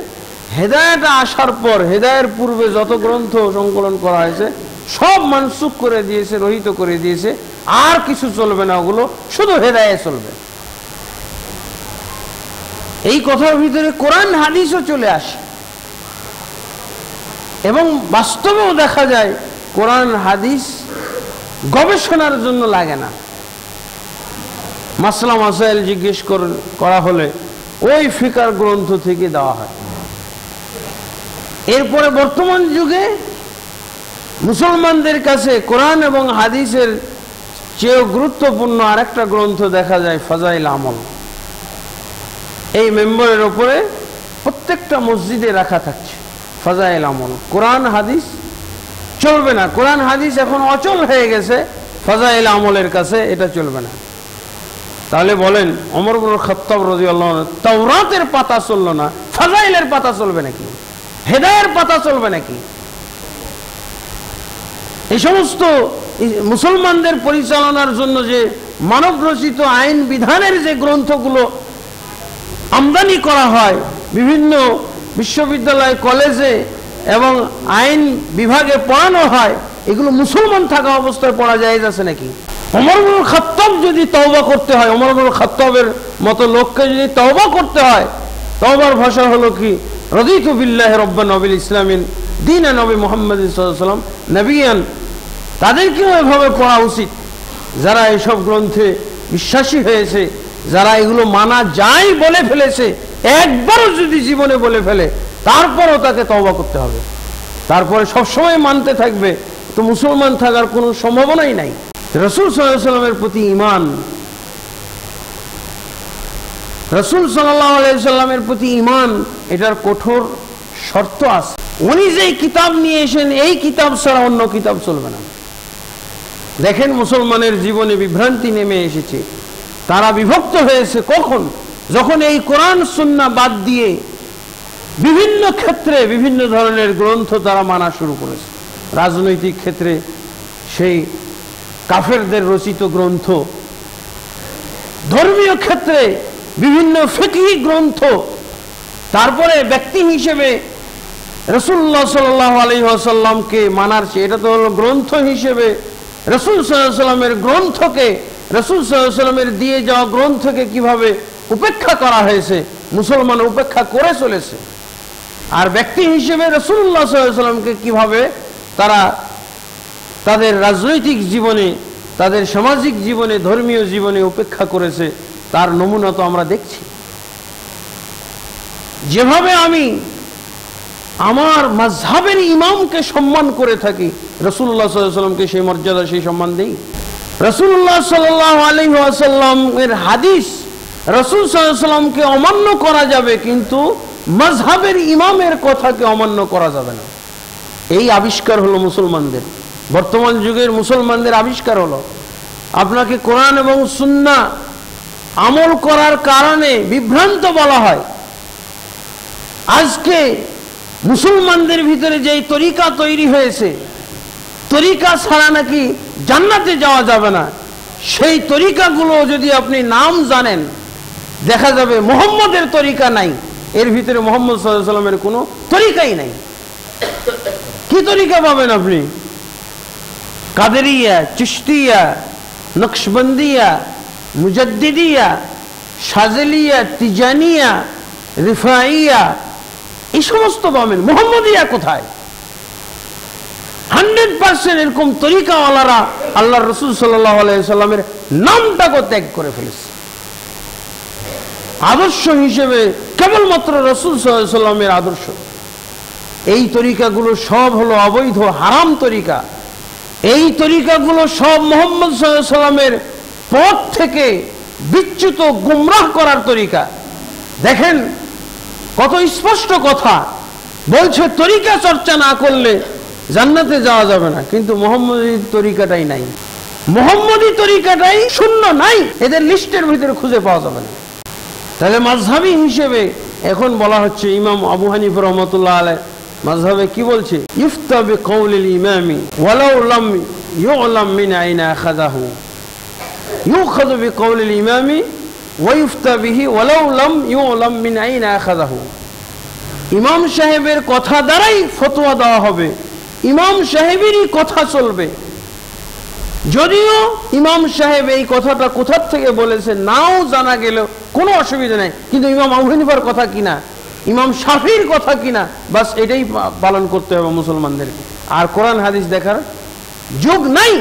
হেদায়াটা আসার পর হেদায়ের পূর্বে যত গ্রন্থ সংকলন করা হয়েছে সব মনসুখ করে দিয়েছে, রহিত করে দিয়েছে। আর কিছু চলবে না, ওগুলো শুধু হেদায়ে চলবে। এই কথার ভিতরে কোরআন হাদিসও চলে আসে, এবং বাস্তবেও দেখা যায় কোরআন হাদিস গবেষণার জন্য লাগে না। মাসলা মাসাইল জিজ্ঞেস করা হলে ওই ফিকার গ্রন্থ থেকে দেওয়া হয়। এরপরে বর্তমান যুগে মুসলমানদের কাছে কোরআন এবং হাদিসের চেয়েও গুরুত্বপূর্ণ আরেকটা গ্রন্থ দেখা যায়, ফাজাইল আমল। এই মেম্বরের ওপরে প্রত্যেকটা মসজিদে রাখা থাকছে ফাজাইল আমল। কোরআন হাদিস চলবে না, কোরআন হাদিস এখন অচল হয়ে গেছে, ফাজাইল আমলের কাছে এটা চলবে না। তাহলে বলেন, ওমর ইবনে খাত্তাব রাদিয়াল্লাহু আনহু তাওরাতের পাতা চললো না, ফাজাইলের পাতা চলবে নাকি? হেদায়ের পাতা চলবে নাকি? এই সমস্ত মুসলমানদের পরিচালনার জন্য যে মানব রচিত আইন বিধানের যে গ্রন্থগুলো আমদানি করা হয় বিভিন্ন বিশ্ববিদ্যালয় কলেজে এবং আইন বিভাগে পড়ানো হয়, এগুলো মুসলমান থাকা অবস্থায় পড়া জায়েজ আছে নাকি? ওমর ইবনুল খাত্তাব যদি তওবা করতে হয়, ওমর ইবনুল খাত্তাবের মতো লোককে যদি তওবা করতে হয়, তওবার ভাষা হলো কি, রাদিতু বিল্লাহি রাব্বান ওয়া বিল ইসলামিন দীনান নবী মুহাম্মদ সাল্লাল্লাহু আলাইহি ওয়াসাল্লাম নবিয়ান। তাদেরকেও এভাবে পড়া উচিত যারা এইসব গ্রন্থে বিশ্বাসী হয়েছে, যারা এগুলো মানা যায় বলে ফেলেছে, একবারও যদি জীবনে বলে ফেলে তারপরও তাকে তওবা করতে হবে, তারপরে সবসময় মানতে থাকবে, তো মুসলমান থাকার কোনো সম্ভাবনাই নাই। রাসূল সাল্লাল্লাহু আলাইহি ওয়াসাল্লামের প্রতি ঈমান, রাসূল সাল্লাল্লাহু আলাইহি ওয়াসাল্লামের প্রতি ঈমান, এটার কঠোর শর্ত আছে। উনি যেই কিতাব নিয়ে এসেন এই কিতাব ছাড়া অন্য কিতাব চলবে না। দেখেন মুসলমানের জীবনে বিভ্রান্তি নেমে এসেছে, তারা বিভক্ত হয়েছে কখন? যখন এই কোরআন সুন্নাহ বাদ দিয়ে বিভিন্ন ক্ষেত্রে বিভিন্ন ধরনের গ্রন্থ তারা মানা শুরু করেছে। রাজনৈতিক ক্ষেত্রে সেই কাফেরদের রচিত গ্রন্থ, ধর্মীয় ক্ষেত্রে বিভিন্ন ফিকহি গ্রন্থ, তারপরে ব্যক্তি হিসেবে রাসূলুল্লাহ সাল্লাল্লাহু আলাইহি ওয়াসাল্লামকে মানার চেয়ে, এটা তো হলো গ্রন্থ হিসেবে রাসূল সাল্লাল্লাহু আলাইহি ওয়াসাল্লামের গ্রন্থকে, রাসূল সাল্লাল্লাহু আলাইহি ওয়াসাল্লামের দিয়ে যাওয়া গ্রন্থকে কিভাবে উপেক্ষা করা হয়েছে, মুসলমান উপেক্ষা করে চলেছে। আর ব্যক্তি হিসেবে রাসূলুল্লাহ সাল্লাল্লাহু আলাইহি ওয়াসাল্লামকে কিভাবে তারা তাদের রাজনৈতিক জীবনে, তাদের সামাজিক জীবনে, ধর্মীয় জীবনে উপেক্ষা করেছে, তার নমুনা তো আমরা দেখছি। যেভাবে আমি আমার মাযহাবের ইমামকে সম্মান করে থাকি, রাসূলুল্লাহ সাল্লাল্লাহু আলাইহি ওয়াসাল্লামকে সেই মর্যাদা, সেই সম্মান দেই। রাসূলুল্লাহ সাল্লাল্লাহু আলাইহি ওয়াসাল্লামের হাদিস, রাসূল সাল্লাল্লাহু আলাইহি ওয়াসাল্লামকে অমান্য করা যাবে, কিন্তু মাযহাবের ইমামের কথাকে অমান্য করা যাবে না। এই আবিষ্কার হলো মুসলমানদের, বর্তমান যুগের মুসলমানদের আবিষ্কার হলো। আপনাকে কোরআন এবং সুন্নাহ আমল করার কারণে বিভ্রান্ত বলা হয়। আজকে মুসলমানদের ভিতরে যেই তরিকা তৈরি হয়েছে, তরিকা ছাড়া নাকি জান্নাতে যাওয়া যাবে না, সেই তরিকাগুলো যদি আপনি নাম জানেন, দেখা যাবে মুহাম্মদের তরিকা নাই, এর ভিতরে মুহাম্মদ সাল্লাল্লাহু আলাইহি ওয়াসাল্লামের কোনো তরিকাই নাই। কি তরিকা পাবেন আপনি? কাদেরিয়া, চিশতিয়া, নকশবন্দিয়া, মুজাদ্দিদিয়া, শাযলিয়া, তিজানিয়া, রিফাইয়া, এই সমস্ত পাবেন। মুহাম্মদিয়া কোথায়? 100% এরকম তরিকাওয়ালারা আল্লাহর রাসূল সাল্লাল্লাহু আলাইহি ওয়াসাল্লামের নামটাকে ত্যাগ করে ফেলেছে। আদর্শ হিসেবে কেবলমাত্র রাসূল সাল্লাল্লাহু আলাইহি ওয়াসাল্লামের আদর্শ। এই তরিকাগুলো সব হলো অবৈধ, হারাম তরিকা। এই তরিকাগুলো সব মুহাম্মদ সাল্লাল্লাহু আলাইহি ওয়াসাল্লামের পথ থেকে বিচ্যুত, গুমরাহ করার তরিকা। দেখেন কত স্পষ্ট কথা বলছে, তরিকা চর্চা না করলে জান্নাতে যাওয়া যাবে না, কিন্তু মুহাম্মদী তরিকাটাই নাই, মুহাম্মদী তরিকাটাই শূন্য, নাই, এদের লিস্টের ভিতরে খুঁজে পাওয়া যাবে না। তাহলে মাযহাবী হিসেবে এখন বলা হচ্ছে, ইমাম আবু হানিফা রাহমাতুল্লাহ আলাইহি মাযহাবে কি বলছে? ইফতা বিকাউলিল ইমামি ওয়ালাউ লাম ইউলাম মিন আইনা আখাযাহু, ইউখাযু বিকাউলিল ইমামি ওয়া ইফতা বিহি ওয়ালাউ লাম ইউলাম মিন আইনা আখাযাহু। ইমাম সাহেবের কথা দ্বারাই ফতোয়া দেওয়া হবে, ইমাম সাহেবেরই কথা চলবে, যদিও ইমাম সাহেব এই কথাটা কোথা থেকে বলেছে নাও জানা গেলেও কোনো অসুবিধা নেই, কিন্তু ইমাম আবু হানিফার কথা কিনা, ইমাম শাফির কথা কিনা, বাস এটাই পালন করতে হবে মুসলমানদেরকে। আর কোরআন হাদিস দেখার যুগ নাই,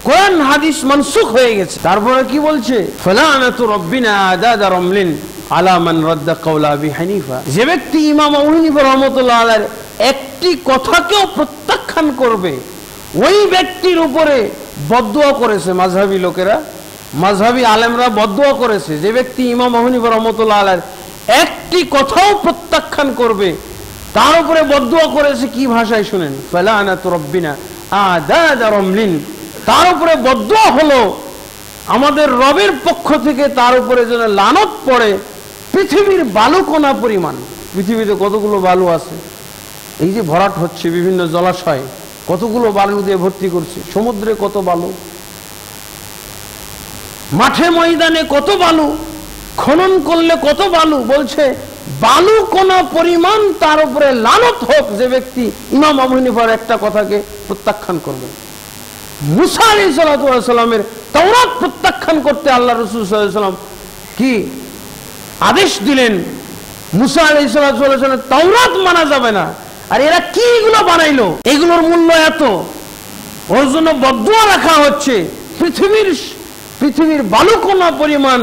কোরআন হাদিস মানসুখ হয়ে গেছে। তারপরে কি বলছে? ফালানাতু রাব্বিনা আদাদা রামলিন আলা মান রাদ্দা কাওলা আবি হানিফা। যে ব্যক্তি ইমাম আবু হানিফা রাহমাতুল্লাহ আলাইহির একটি কথাকেও প্রত্যাখ্যান করবে, ওই ব্যক্তির উপরে বদদুয়া করেছে মাযহাবী লোকেরা, মাযহাবী আলেমরা বদদুয়া করেছে। যে ব্যক্তি ইমাম আবু হানিফা রাহমাতুল্লাহ আলাইহির একটি কথাও প্রত্যাখ্যান করবে, তার উপরে বদদুয়া করেছে কি ভাষায় শুনেন? ফালানাতু রাব্বিনা আদাদা রামলিন। তার উপরে বদদুয়া হলো আমাদের রবের পক্ষ থেকে তার উপরে যেন লানত পড়ে পৃথিবীর বালুকণা পরিমাণ। পৃথিবীতে কতগুলো বালু আছে, এই যে ভরাট হচ্ছে বিভিন্ন জলাশয়, কতগুলো বালু দিয়ে ভর্তি করছে, সমুদ্রে কত বালু, মাঠে ময়দানে কত বালু, খনন করলে কত বালু। বলছে বালু কোন পরিমাণ তার উপরে লানত হোক যে ব্যক্তি ইমাম আবু হানিফার একটা কথাকে প্রত্যাখ্যান করবে। মুসা আলাইহিস সালামের তাওরাত প্রত্যাখ্যান করতে আল্লাহ রাসূল সাল্লাল্লাহু আলাইহি ওয়াসাল্লাম কি আদেশ দিলেন? মুসা আলাইহিস সালামের তাওরাত মানা যাবে না। আর এরা কি এগুলো বানাইলো, এগুলোর মূল্য এত, ওর জন্য বদদুয়া রাখা হচ্ছে। পৃথিবীর বালু কোনা পরিমাণ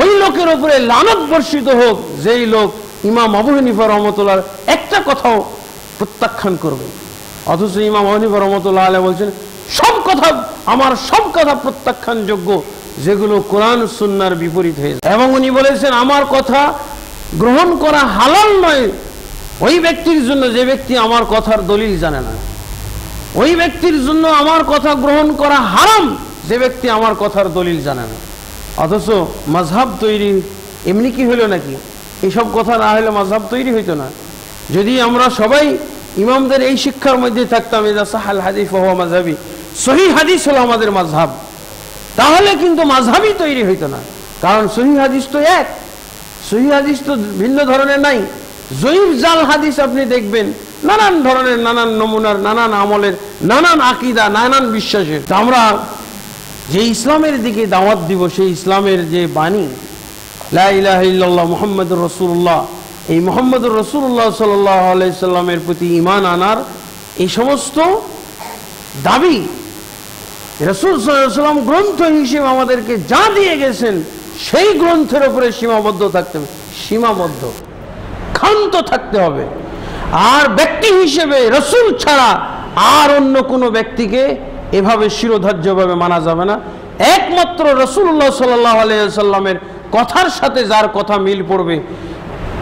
ওই লোকের উপরে লানত বর্ষিত হোক যেই লোক ইমাম আবু হানিফা রাহমাতুল্লাহর একটা কথাও প্রত্যাখ্যান করবে। অথচ ইমাম আবু হানিফা রাহমাতুল্লাহ আলাইহি বলছেন সব কথা, আমার সব কথা প্রত্যাখ্যানযোগ্য যেগুলো কোরআন সুন্নাহর বিপরীত হয়ে যায়। এবং উনি বলেছেন আমার কথা গ্রহণ করা হালাল নয় ওই ব্যক্তির জন্য যে ব্যক্তি আমার কথার দলিল জানে না, ওই ব্যক্তির জন্য আমার কথা গ্রহণ করা হারাম যে ব্যক্তি আমার কথার দলিল জানে না। অথচ মাযহাব তৈরি এমনি কি হলো নাকি? এইসব কথা না হলে মাযহাব তৈরি হইতো না। যদি আমরা সবাই ইমামদের এই শিক্ষার মধ্যে থাকতাম, ইযা সাহাল হাদিস ফাহুয়া মাযহাবি, সহিহ হাদিস হলো আমাদের মাযহাব, তাহলে কিন্তু মাযহাবই তৈরি হইতো না। কারণ সহিহ হাদিস তো এক, সহিহ হাদিস তো ভিন্ন ধরনের নাই। জয়ীফ জাল হাদিস আপনি দেখবেন নানান ধরনের, নানান নমুনার, নানান আমলের, নানান আকীদা, নানান বিশ্বাসের। আমরা যে ইসলামের দিকে দাওয়াত দিব, সেই ইসলামের যে বাণী লা ইলাহা ইল্লাল্লাহ মুহাম্মাদুর রাসূলুল্লাহ, এই মুহাম্মাদুর রাসূলুল্লাহ সাল্লাল্লাহু আলাইহি সাল্লামের প্রতি ঈমান আনার এই সমস্ত দাবি রাসূল সাল্লাল্লাহু আলাইহি সাল্লাম গ্রন্থ হিসেবে আমাদেরকে যা দিয়ে গেছেন সেই গ্রন্থের উপরে সীমাবদ্ধ থাকতে হবে, সীমাবদ্ধ ক্ষান্ত থাকতে হবে। আর ব্যক্তি হিসেবে রাসূল ছাড়া আর অন্য কোনো ব্যক্তিকে এভাবে শিরোধার্যভাবে মানা যাবে না। একমাত্র রাসূলুল্লাহ সাল্লাল্লাহু আলাইহি সাল্লামের কথার সাথে যার কথা মিল পড়বে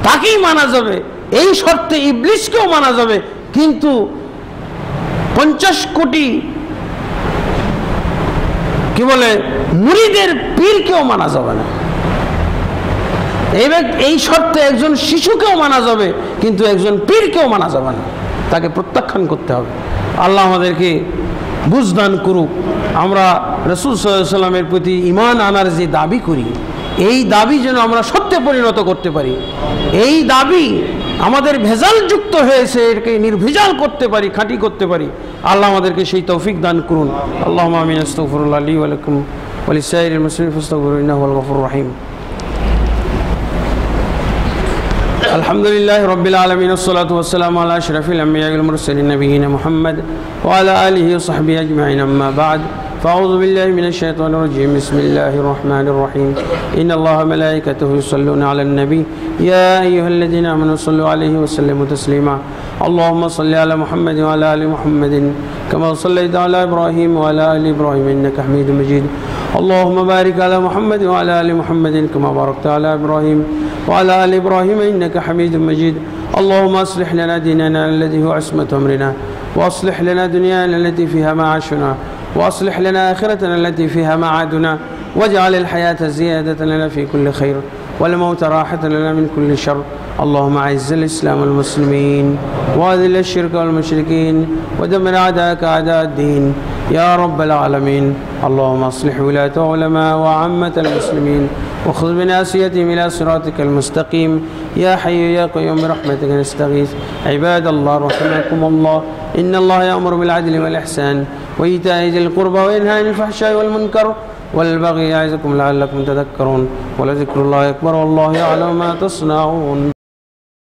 তাকেই মানা যাবে। এই শর্তে ইবলিসকেও মানা যাবে, কিন্তু 50 কোটি কি বলে মুরিদের পীরকেও মানা যাবে না। এই শর্তে একজন শিশুকেও মানা যাবে, কিন্তু একজন পীরকেও মানা যাবে না, তাকে প্রত্যাখ্যান করতে হবে। আল্লাহ আমাদেরকে বুঝদান করুক। আমরা রাসূল সাল্লাল্লাহু আলাইহি ওয়াসাল্লামের প্রতি ঈমান আনার যে দাবি করি, এই দাবি যেন আমরা সত্যে পরিণত করতে পারি। এই দাবি আমাদের ভেজাল যুক্ত হয়েছে, এটাকে নির্ভেজাল করতে পারি, খাঁটি করতে পারি। আল্লাহ আমাদেরকে সেই তৌফিক দান করুন। আল্লাহুম্মা আমিন। আস্তাগফিরুল্লাহ লি ওয়া লাকুম ওয়া লিসাইরিল মুসলিমিন ফাস্তাগফিরুহু ইন্নাহু হুয়াল গফুরুর রহিম। আলহামদুলিল্লাহি রাব্বিল আলামিন ওয়াসসালাতু ওয়াসসালামু আলা আশরাফিল আমবিয়া ওয়াল মুরসালিন নবিয়িনা মুহাম্মদ ওয়া আলা আলিহি ওয়া সাহবিহি আজমাইন। আম্মা বা'দ, فأعوذ بالله من الشيطان الرجيم. بسم الله الرحمن الرحيم. إن الله وملائكته يصلون على النبي يا أيها الذين آمنوا صلوا عليه وسلموا تسليما. اللهم صل على محمد وعلى آل محمد كما صليت على إبراهيم وعلى آل إبراهيم إنك حميد مجيد. اللهم بارك على محمد وعلى آل محمد كما باركت على إبراهيم وعلى آل إبراهيم إنك حميد مجيد. اللهم أصلح لنا ديننا الذي هو عصمة أمرنا، وأصلح لنا دنيانا التي فيها معاشنا، وأصلح لنا آخرتنا التي فيها معادنا، واجعل الحياة زيادة لنا في كل خير والموت راحة لنا من كل شر. اللهم أعز الإسلام والمسلمين وأذل الشرك والمشركين ودمر أعداءك أعداء الدين يا رب العالمين. اللهم أصلح ولاة علماء وعامة المسلمين وخذ بناصيتهم إلى صراطك المستقيم يا حي يا قيوم برحمتك نستغيث. عباد الله رحمكم الله، إن الله يأمر بالعدل والإحسان وإيتاء ذي القربى وينهى عن الفحشاء والمنكر والبغي يعظكم لعلكم تذكرون. ولذكر الله أكبر والله يعلم ما تصنعون.